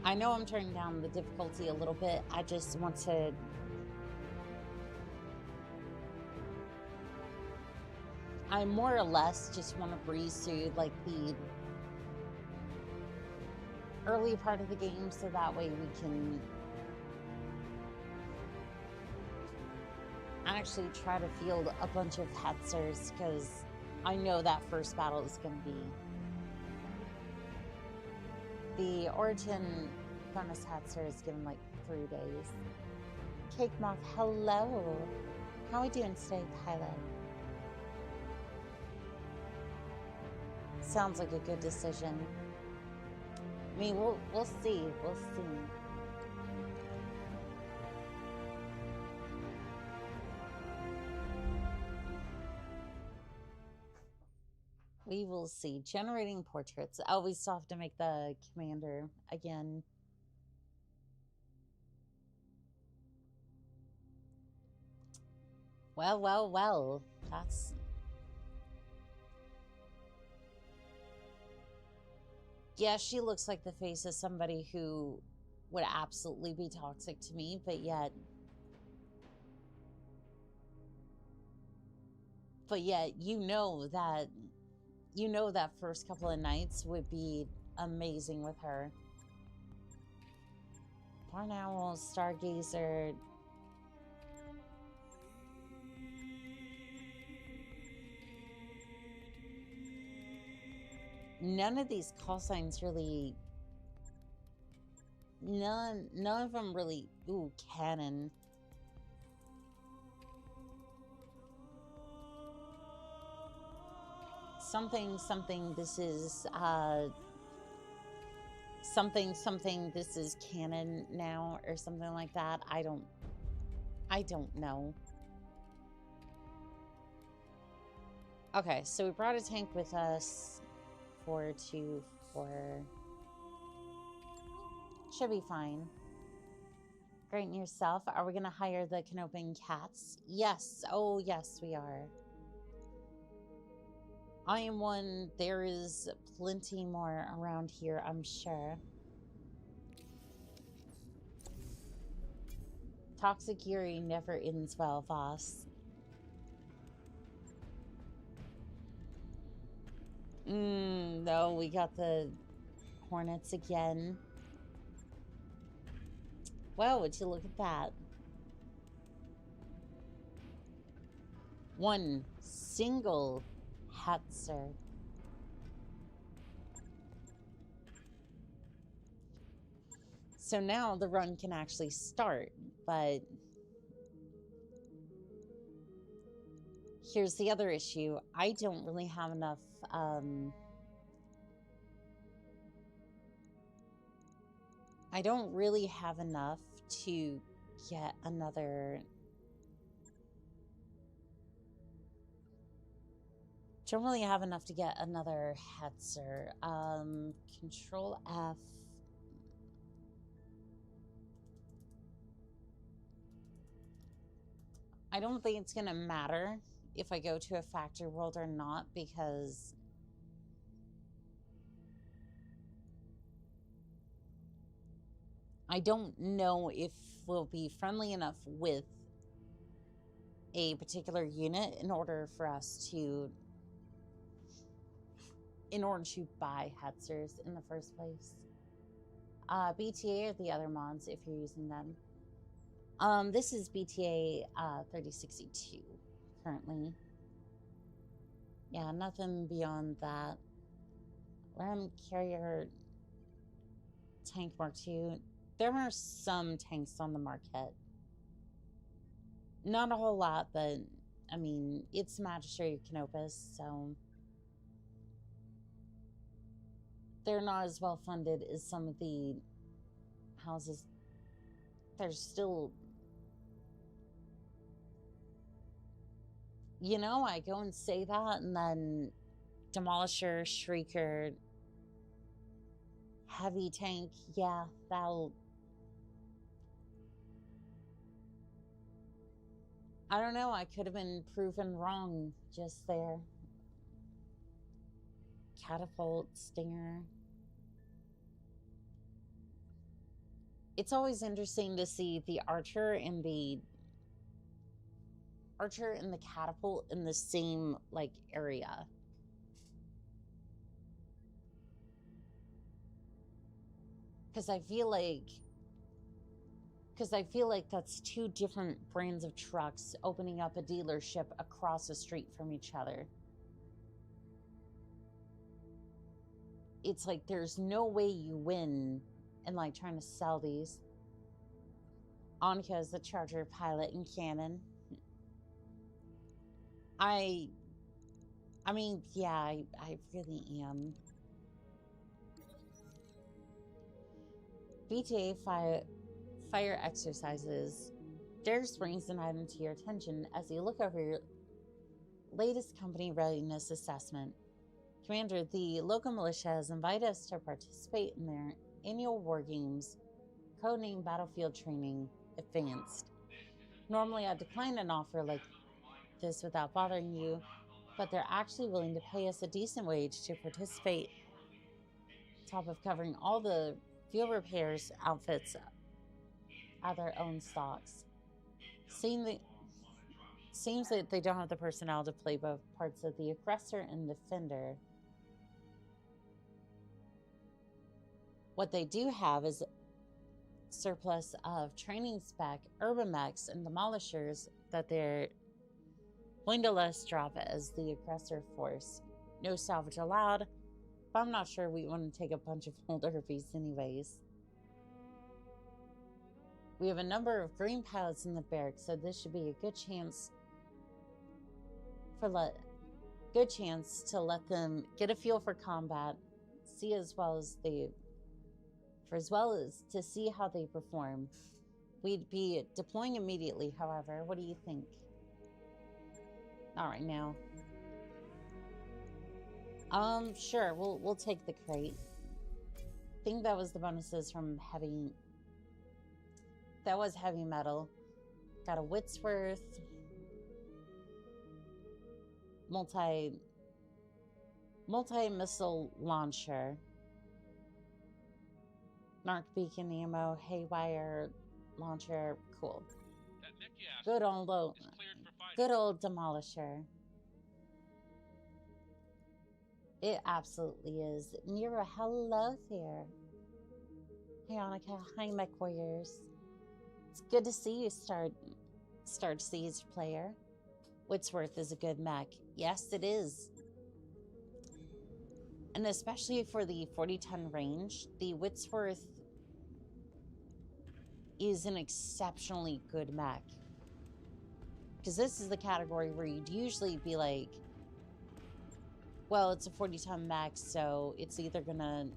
I know I'm turning down the difficulty a little bit. I just want to I more or less just want to breeze through like the early part of the game so that way we can actually try to field a bunch of Hetzers, because I know that first battle is going to be the origin bonus Hetzer is given like 3 days. Cake Moth, hello. How are we doing today, Pilot? Sounds like a good decision. I mean, we'll see. We'll see. We will see. Generating portraits. Oh, we still have to make the commander again. Well, well, well. That's... Yeah, she looks like the face of somebody who would absolutely be toxic to me, but yet... you know that first couple of nights would be amazing with her. Barn Owl, Stargazer... None of these call signs really... None of them really... Ooh, Cannon. Something, this is, something, this is canon now, or something like that. I don't know. Okay, so we brought a tank with us. 4, 2, 4. Should be fine. Great, and yourself? Are we gonna hire the Canoping cats? Yes. Oh, yes, we are. I am one. There is plenty more around here, I'm sure. Toxic Yuri never ends well, Voss. No, we got the Hornets again. Well, would you look at that? One single Hetzer. So now the run can actually start, but here's the other issue. I don't really have enough I don't really have enough to get another... Don't really have enough to get another Hetzer. Control F. I don't think it's gonna matter if I go to a factory world or not, because I don't know if we'll be friendly enough with a particular unit in order for us to buy Hetzers in the first place. BTA are the other mods if you're using them. This is BTA 3062 currently. Yeah, nothing beyond that. Ram Carrier Tank Mark II. There are some tanks on the market. Not a whole lot, but I mean, it's Magistrate Canopus, so they're not as well funded as some of the houses. There's still, you know, I go and say that, and then Demolisher, Shrieker, Heavy Tank, yeah, that'll... I don't know, I could have been proven wrong just there. Catapult, Stinger. It's always interesting to see the archer and the catapult in the same, like, area. Because I feel like that's two different brands of trucks opening up a dealership across the street from each other. It's like there's no way you win in, like, trying to sell these. Annika is the Charger pilot and cannon. I mean, yeah, I really am. BTA fire exercises. Darius brings an item to your attention as you look over your latest company readiness assessment. Commander, the local militia has invited us to participate in their annual war games, codenamed Battlefield Training Advanced. Normally, I'd decline an offer like this without bothering you, but they're actually willing to pay us a decent wage to participate, on top of covering all the field repairs outfits out of their own stocks. Seems that they don't have the personnel to play both parts of the aggressor and defender. What they do have is surplus of training spec, urban mechs, and demolishers that they're willing to let us drop as the aggressor force. No salvage allowed, but I'm not sure we want to take a bunch of old Urbies anyways. We have a number of green pilots in the barracks, so this should be a good chance to let them get a feel for combat, as well as to see how they perform. We'd be deploying immediately, however. What do you think? Not right now. Sure, we'll take the crate. I think that was the bonuses from heavy. That was heavy metal. Got a Whitsworth. Multi-missile launcher. Narc beacon ammo, haywire launcher, cool. Good old demolisher. It absolutely is. Nira, hello there. Hey Annika, hi Mech Warriors. It's good to see you start siege player. Whitsworth is a good mech. Yes, it is. And especially for the 40-ton range, the Whitsworth is an exceptionally good mech. Because this is the category where you'd usually be like, well, it's a 40-ton mech, so it's either gonna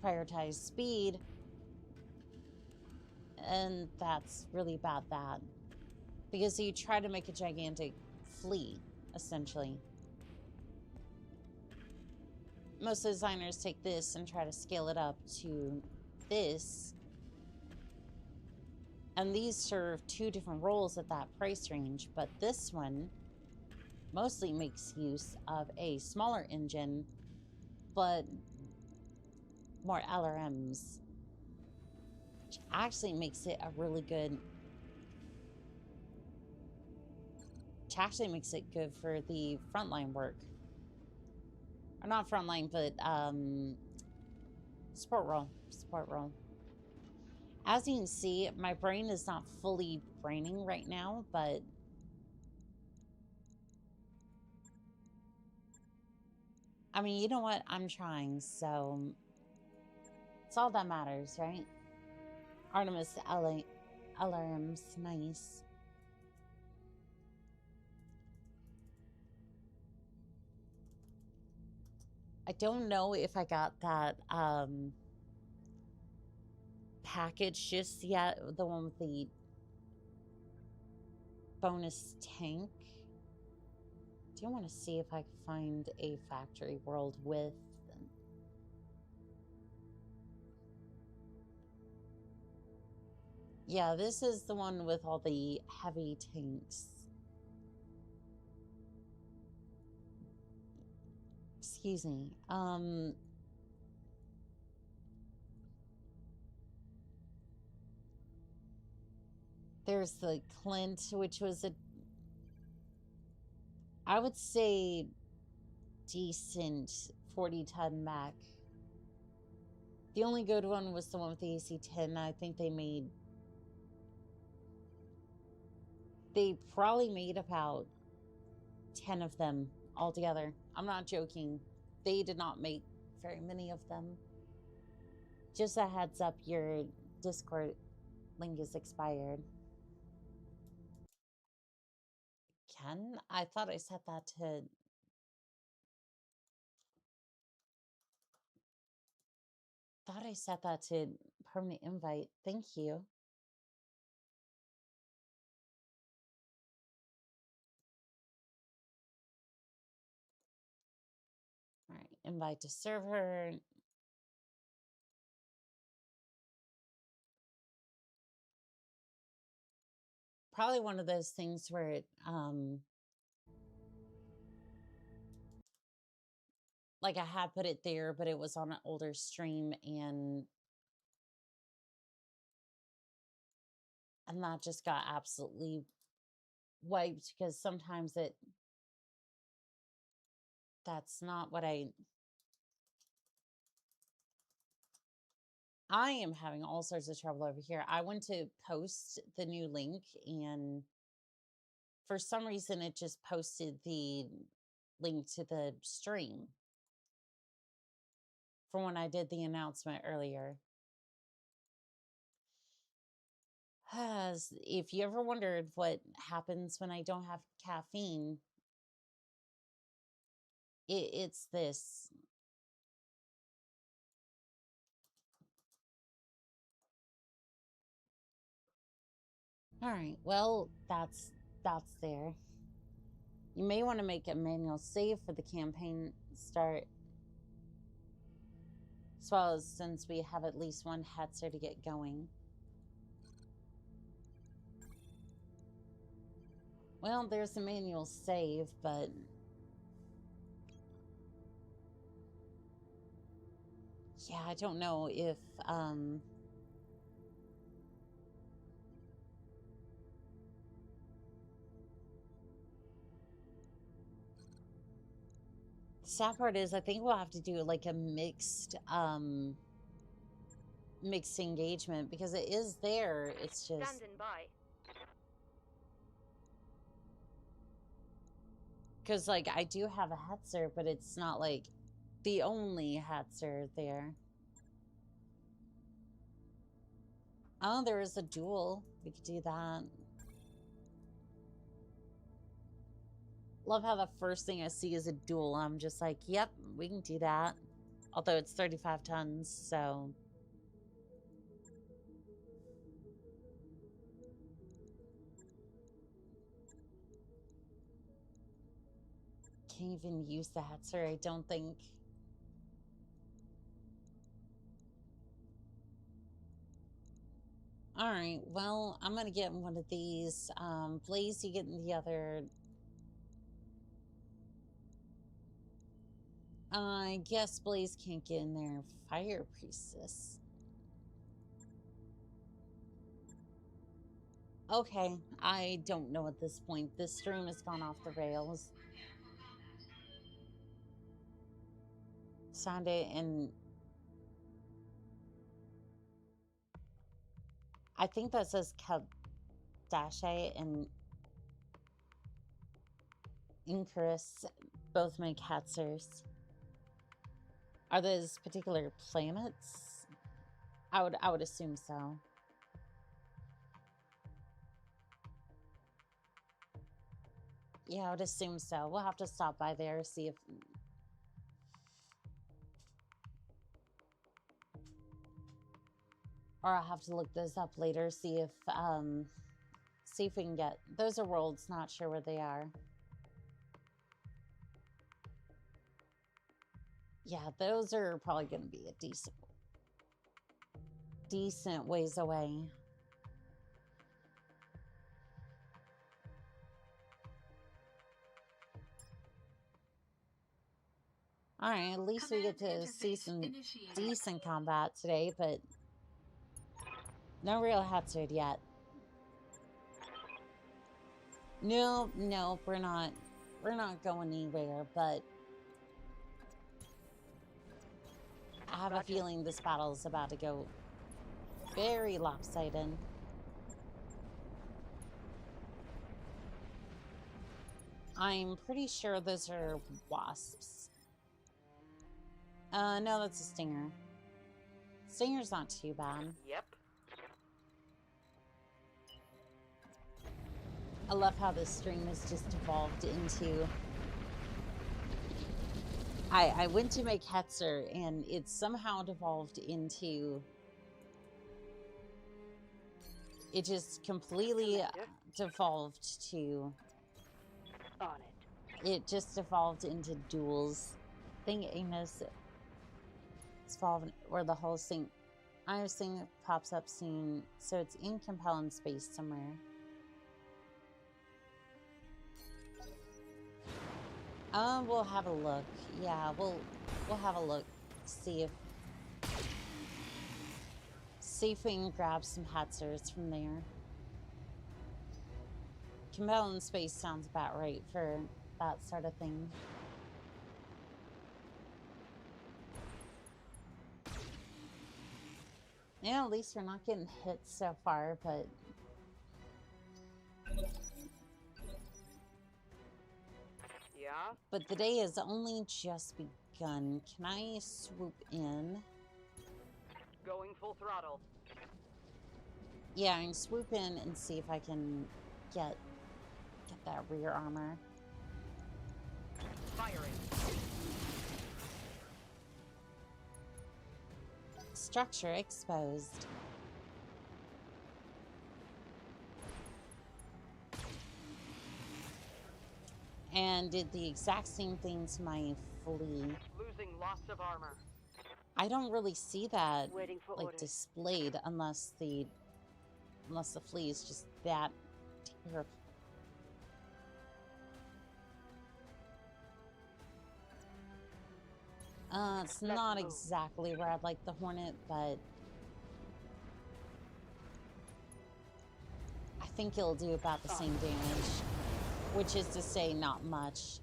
prioritize speed And that's really bad that. Because you try to make a gigantic fleet, essentially. Most designers take this and try to scale it up to this. And these serve two different roles at that price range, but this one mostly makes use of a smaller engine, but more LRMs, which actually makes it a really good... Which actually makes it good for the frontline work. Or not frontline, but support role. Support role. As you can see, my brain is not fully braining right now, but I mean, you know what? I'm trying, so it's all that matters, right? Artemis LRM's nice. I don't know if I got that package just yet, the one with the bonus tank. I do want to see if I can find a factory world with... Yeah, this is the one with all the heavy tanks. Excuse me. There's the Clint, which was a... I would say decent 40-ton mech. The only good one was the one with the AC-10. I think they made... They probably made about 10 of them altogether. I'm not joking. They did not make very many of them. Just a heads up, your Discord link is expired. Ken? I thought I set that to... Thought I set that to permanent invite. Thank you. All right, invite to server. Probably one of those things where it, like I had put it there, but it was on an older stream and that just got absolutely wiped because sometimes that's not what I am having all sorts of trouble over here. I went to post the new link and for some reason it just posted the link to the stream from when I did the announcement earlier. If you ever wondered what happens when I don't have caffeine, it's this. All right, well, that's there. You may want to make a manual save for the campaign start, as well as since we have at least one hetzer to get going. Well, there's a manual save, but yeah, I don't know if the sad part is I think we'll have to do like a mixed engagement because it is there. It's just Standing by. because like I do have a hetzer, but it's not like the only hetzer there. Oh, there is a duel. We could do that. Love how the first thing I see is a duel. I'm just like, yep, we can do that. Although it's 35 tons, so. can't even use the Hetzer, I don't think. Alright, well, I'm gonna get one of these. Blaze, you getting the other. I guess Blaze can't get in there. Fire Priestess. Okay, I don't know at this point. This stream has gone off the rails. Sunday and I think that says Dashe and Incarus both make Hetzers. Are those particular planets? I would assume so. Yeah, I would assume so. We'll have to stop by there, see if... Or I'll have to look those up later, see if we can get... Those are worlds, not sure where they are. Yeah, those are probably going to be a decent ways away. All right, at least we get to see some decent combat today, but no real Hetzer yet. No, we're not going anywhere, but I have a feeling this battle is about to go very lopsided. I'm pretty sure those are wasps. No, that's a stinger. Stinger's not too bad. Yep. I love how this stream has just evolved into... I went to make Hetzer, and it's somehow devolved into... It just completely devolved to... On it. It just evolved into duels. I think Amos... It's evolved, or the whole thing... I was seeing it pops up soon, so it's in compelling space somewhere. We'll have a look. Yeah, we'll have a look. See if we can grab some Hetzers from there. Compelling space sounds about right for that sort of thing. Yeah, at least we're not getting hit so far, but... Yeah? But the day has only just begun. Can I swoop in? Going full throttle. Yeah, I can swoop in and see if I can get that rear armor. Firing. Structure exposed. And did the exact same thing to my flea. Losing lots of armor. I don't really see that Waiting for like orders. displayed unless the flea is just that terrible. It's Let's not move. exactly where I'd like the Hornet, but I think it'll do about the same damage, which is to say not much.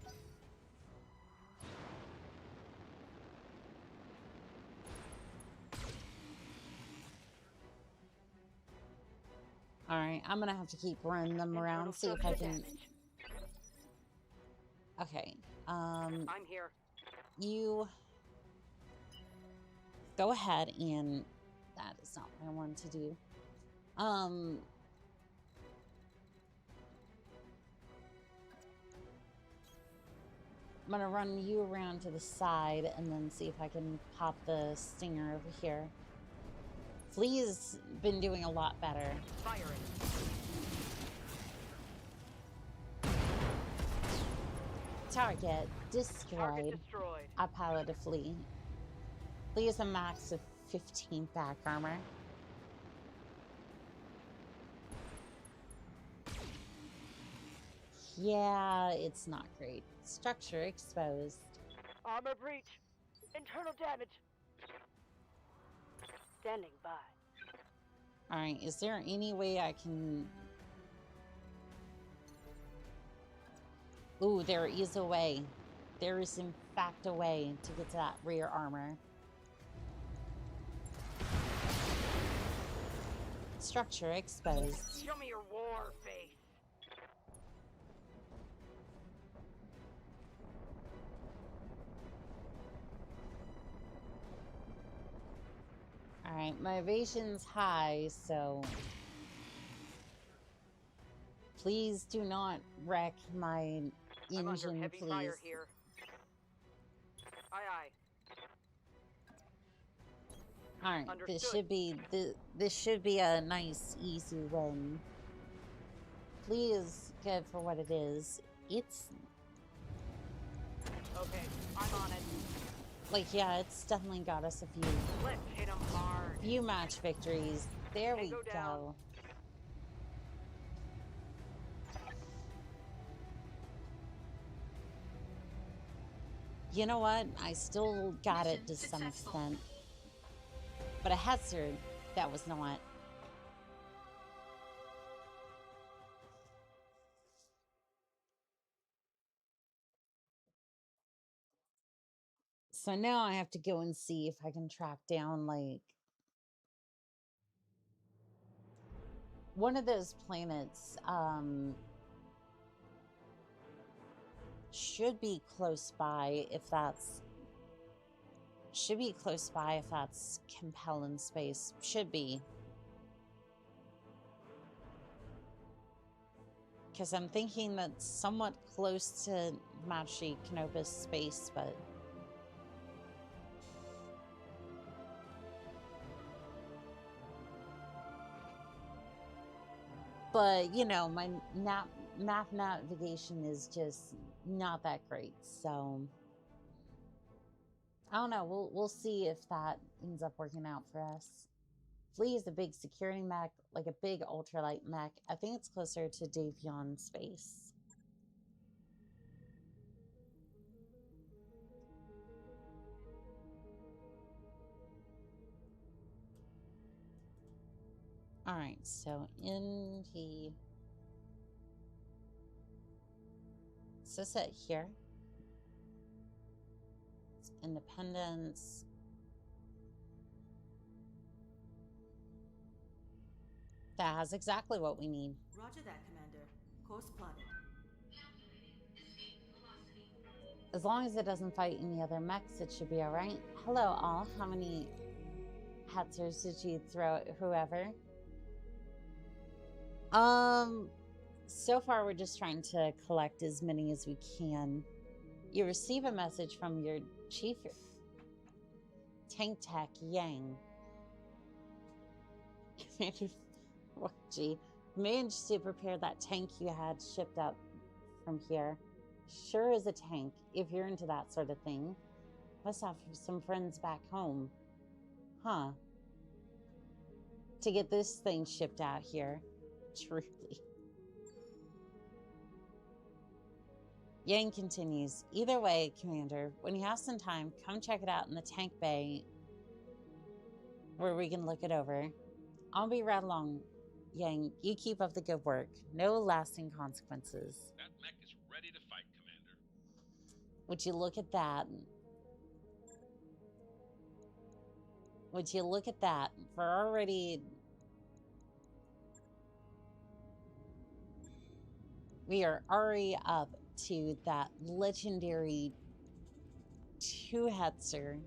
Alright, I'm gonna have to keep running them around, see if I can... Okay, I'm here. you... Go ahead and... That is not what I wanted to do. I'm gonna run you around to the side and then see if I can pop the stinger over here. Flea's been doing a lot better. Firing. Target destroyed. Target destroyed. A pilot to flee. Leaves a max of 15 back armor. Yeah, it's not great. Structure exposed. Armor breach. Internal damage. Standing by. Alright, is there any way I can... Ooh, there is a way. There is in fact a way to get to that rear armor. Structure exposed. Show me your war face. Alright, my evasion's high, so... Please do not wreck my I'm under engine, heavy please. fire here. Aye, aye. Alright, this Understood. should be this should be a nice, easy win. Please, good for what it is. It's Okay, I'm on it. like, yeah, it's definitely got us a Let's hit 'em hard. few match victories. There we Tango down. go. You know what? I still got it to Mission some successful. extent. But a hazard, that was not. So now I have to go and see if I can track down, like, one of those planets, should be close by if that's compel in space. Should be. Because I'm thinking that's somewhat close to Machi Canopus space, but... But, you know, my map navigation is just not that great, so... I don't know, we'll see if that ends up working out for us. Flea is a big security mech, like a big ultralight mech. I think it's closer to Davion space. Alright, so in the... So set here. It's Independence. That has exactly what we need. Roger that, Commander. Course plotted. As long as it doesn't fight any other mechs, it should be alright. Hello all, how many Hatzers did you throw at whoever? So far we're just trying to collect as many as we can. You receive a message from your chief tank tech, Yang. Gee, managed to prepare that tank you had shipped up from here. Sure is a tank, if you're into that sort of thing. Must have some friends back home. Huh. To get this thing shipped out here. Truly. Yang continues. Either way, Commander, when you have some time, come check it out in the tank bay where we can look it over. I'll be right along. Yang, you keep up the good work. No lasting consequences. That mech is ready to fight, Commander. Would you look at that? Would you look at that? We're already... We are already up to that legendary two Hetzers.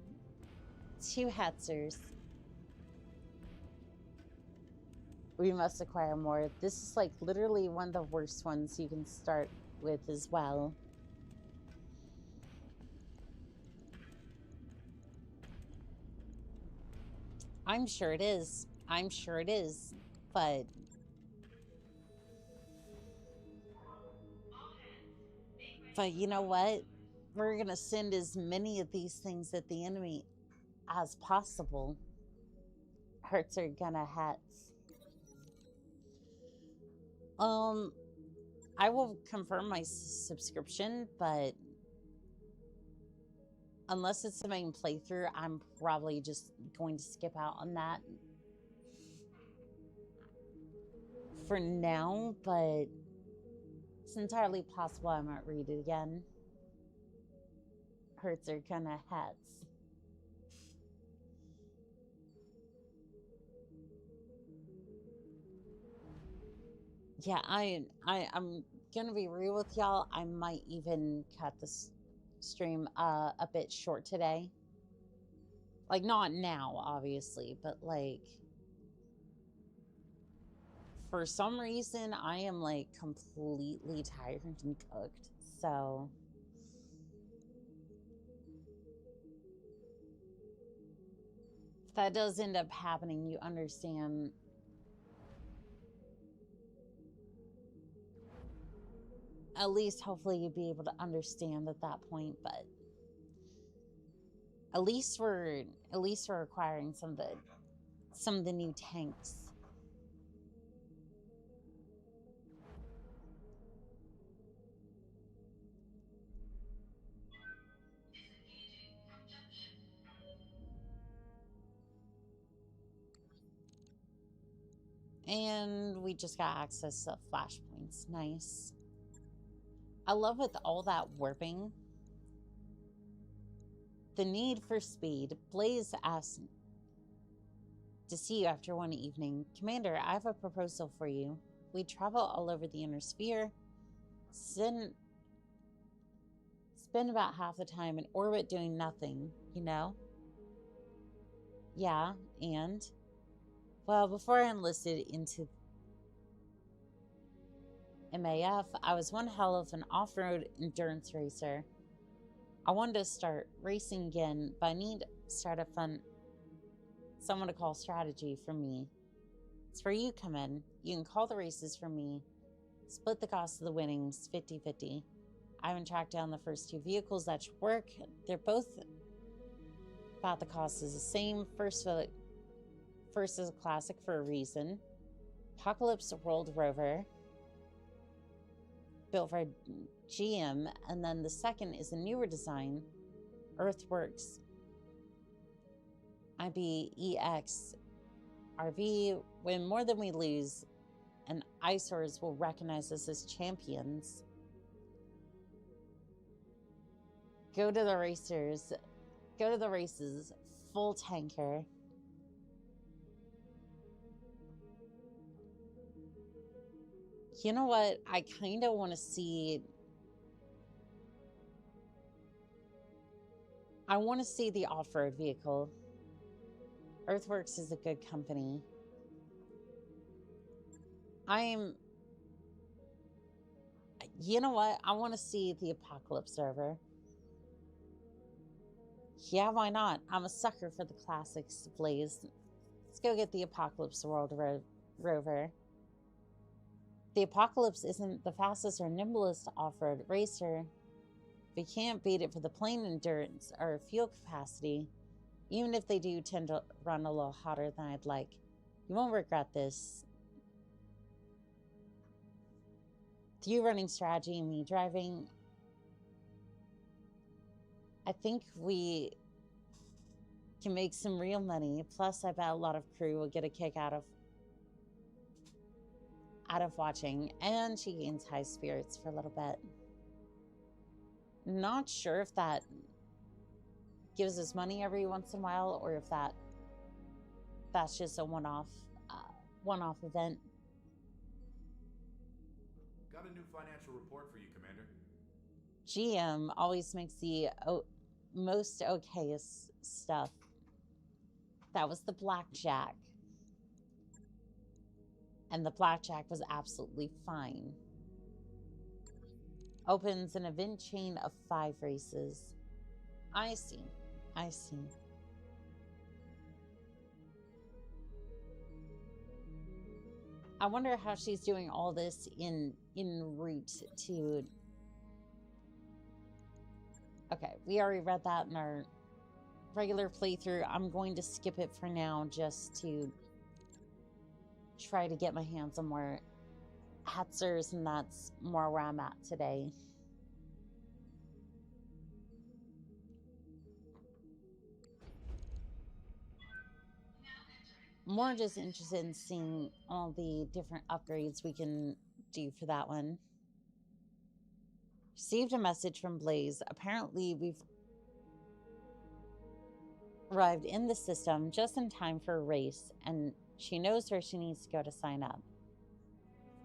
We must acquire more. This is like literally one of the worst ones you can start with as well. I'm sure it is. I'm sure it is. But... But you know what? We're going to send as many of these things at the enemy as possible. Hurts are gonna hats. I will confirm my subscription, but unless it's the main playthrough, I'm probably just going to skip out on that for now, but it's entirely possible I might read it again. Hurts are gonna hats. Yeah, I'm gonna be real with y'all. I might even cut this stream a bit short today. Like, not now, obviously, but like for some reason I am like completely tired and cooked. So if that does end up happening, you understand. At least hopefully you'll be able to understand at that point, but at least we're acquiring some of the new tanks. And we just got access to flashpoints. Nice. I love with all that warping. The need for speed. Blaze asked to see you after one evening. Commander, I have a proposal for you. We travel all over the inner sphere. Spend about half the time in orbit doing nothing, you know? Yeah, and? Well, before I enlisted into MAF, I was one hell of an off-road endurance racer. I wanted to start racing again, but I need to start someone to call strategy for me. It's where you come in. You can call the races for me. Split the cost of the winnings 50-50. I haven't tracked down the first two vehicles that should work. They're both about the cost is the same. First is a classic for a reason. Apocalypse World Rover, built for GM, and then the second is a newer design, Earthworks IBEX RV. Win more than we lose, and eyesores will recognize us as champions. Go to the races, full tanker. You know what? I kind of want to see... I want to see the off-road vehicle. Earthworks is a good company. You know what? I want to see the Apocalypse server. Yeah, why not? I'm a sucker for the classics, Blaze. Let's go get the Apocalypse World Rover. The Apocalypse isn't the fastest or nimblest off-road racer. We can't beat it for the plane endurance or fuel capacity, even if they do tend to run a little hotter than I'd like. You won't regret this. With you running strategy and me driving, I think we can make some real money. Plus, I bet a lot of crew will get a kick out of watching, and she gains high spirits for a little bit. Not sure if that gives us money every once in a while, or if that's just a one-off event. Got a new financial report for you, Commander. GM always makes the most okayest stuff. That was the blackjack. And the blackjack was absolutely fine. Opens an event chain of 5 races. I see. I see. I wonder how she's doing all this en route to Okay, we already read that in our regular playthrough. I'm going to skip it for now just to try to get my hands on more Hatzers, and that's more where I'm at today. More just interested in seeing all the different upgrades we can do for that one. Received a message from Blaze. Apparently, we've arrived in the system just in time for a race, and she knows where she needs to go to sign up.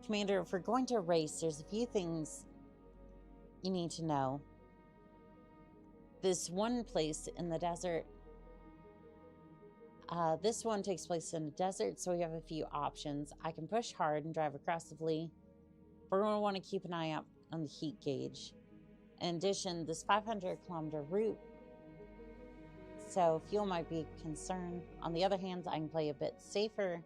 Commander, if we're going to race, there's a few things you need to know. This one place in the desert, this one takes place in the desert, so we have a few options. I can push hard and drive aggressively, but we're going to want to keep an eye out on the heat gauge. In addition, this 500-kilometer route, so fuel might be a concern. On the other hand, I can play a bit safer,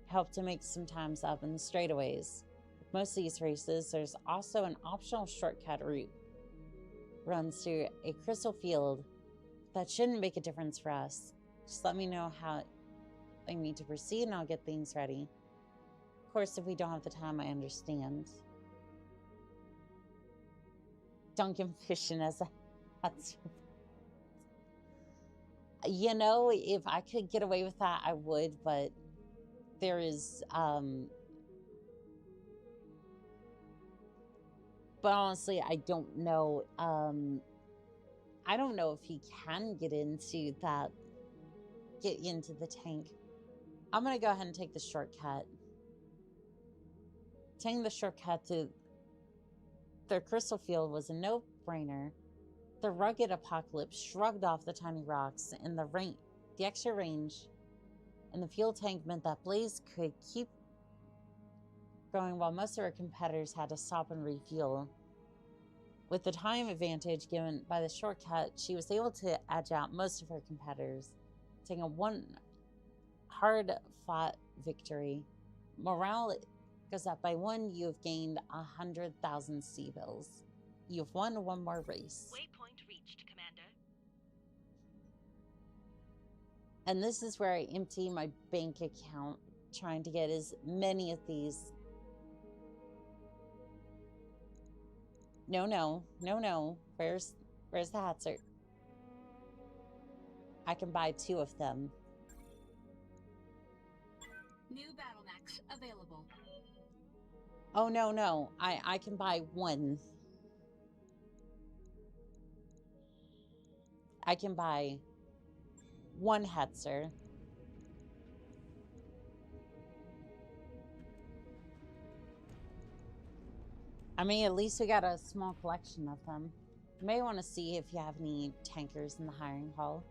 help to make some times up in the straightaways. With most of these races, there's also an optional shortcut route. Runs through a crystal field that shouldn't make a difference for us. Just let me know how I need to proceed and I'll get things ready. Of course, if we don't have the time, I understand. Duncan fishing as a hot. You know, if I could get away with that, I would, but there is, but honestly, I don't know. I don't know if he can get into the tank. I'm going to go ahead and take the shortcut. Taking the shortcut to the crystal field was a no-brainer. The rugged apocalypse shrugged off the tiny rocks, and the extra range and the fuel tank meant that Blaze could keep going while most of her competitors had to stop and refuel. With the time advantage given by the shortcut, she was able to edge out most of her competitors, taking a one hard-fought victory. Morale goes up by 1. You have gained 100,000 C-bills. You've won one more race. Waypoint reached, Commander. And this is where I empty my bank account, trying to get as many of these. No. Where's the Hatzer? I can buy 2 of them. New battle max available. Oh, no. I can buy 1. I can buy 1 Hetzer. I mean, at least we got a small collection of them. You may want to see if you have any tankers in the hiring hall.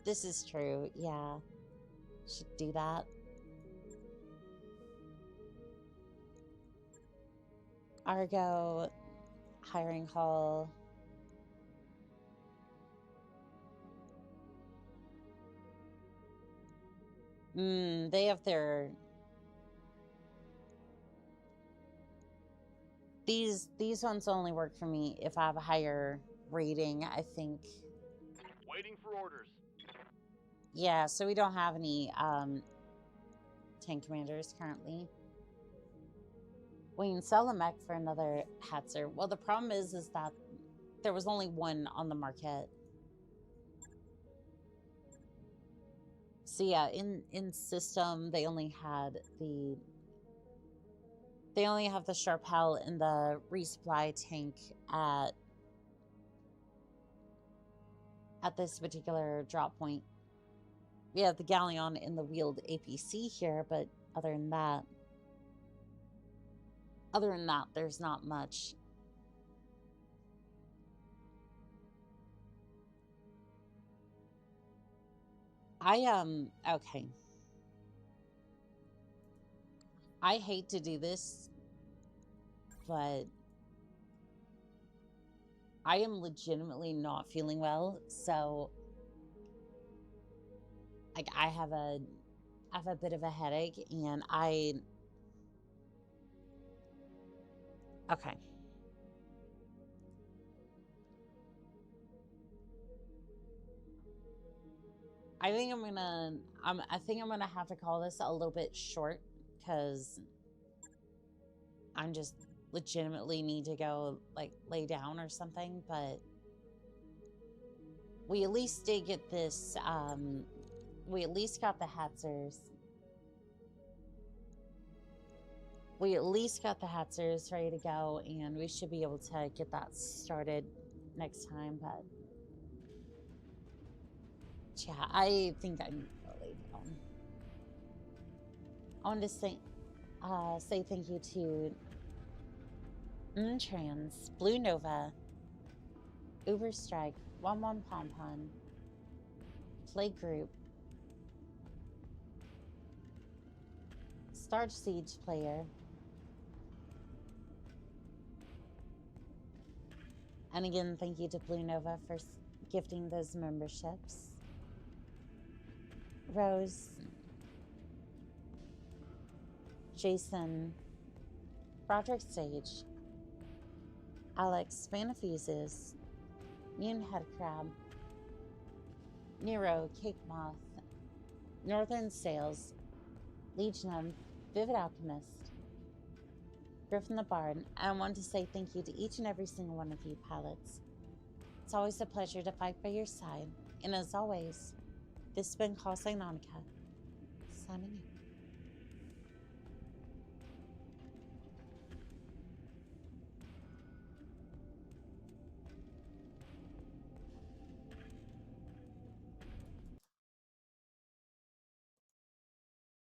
This is true, yeah. Should do that. Argo, hiring hall. They have their... These ones only work for me if I have a higher rating, I think. Waiting for orders. Yeah, so we don't have any tank commanders currently. We can sell a mech for another Hatzer. Well, the problem is that there was only 1 on the market. So yeah, in system they only had the... They only have the Sharpel and the resupply tank at this particular drop point. We have the Galleon and the wheeled APC here, but other than that, there's not much. Okay. I hate to do this, but I am legitimately not feeling well, so like I have a bit of a headache, and I think I'm gonna have to call this a little bit short because I'm just legitimately need to go like lay down or something, but we at least did get this, we at least got the Hatzers. We at least got the Hatzers ready to go, and we should be able to get that started next time, but yeah, I think I need to lay down. I want to say thank you to Trans, Blue Nova, Uber Strike, 11 Pompon, Play Group, Star Siege Player, and again, thank you to Blue Nova for gifting those memberships. Rose, Jason, Broderick Sage, Alex, Spanafuses, Moon Headcrab, Nero, Cake Moth, Northern Sales, Legionum, Vivid Alchemist, Griffin the Bard, and I want to say thank you to each and every single one of you pilots. It's always a pleasure to fight by your side, and as always, this has been Call Sign Onica, signing out.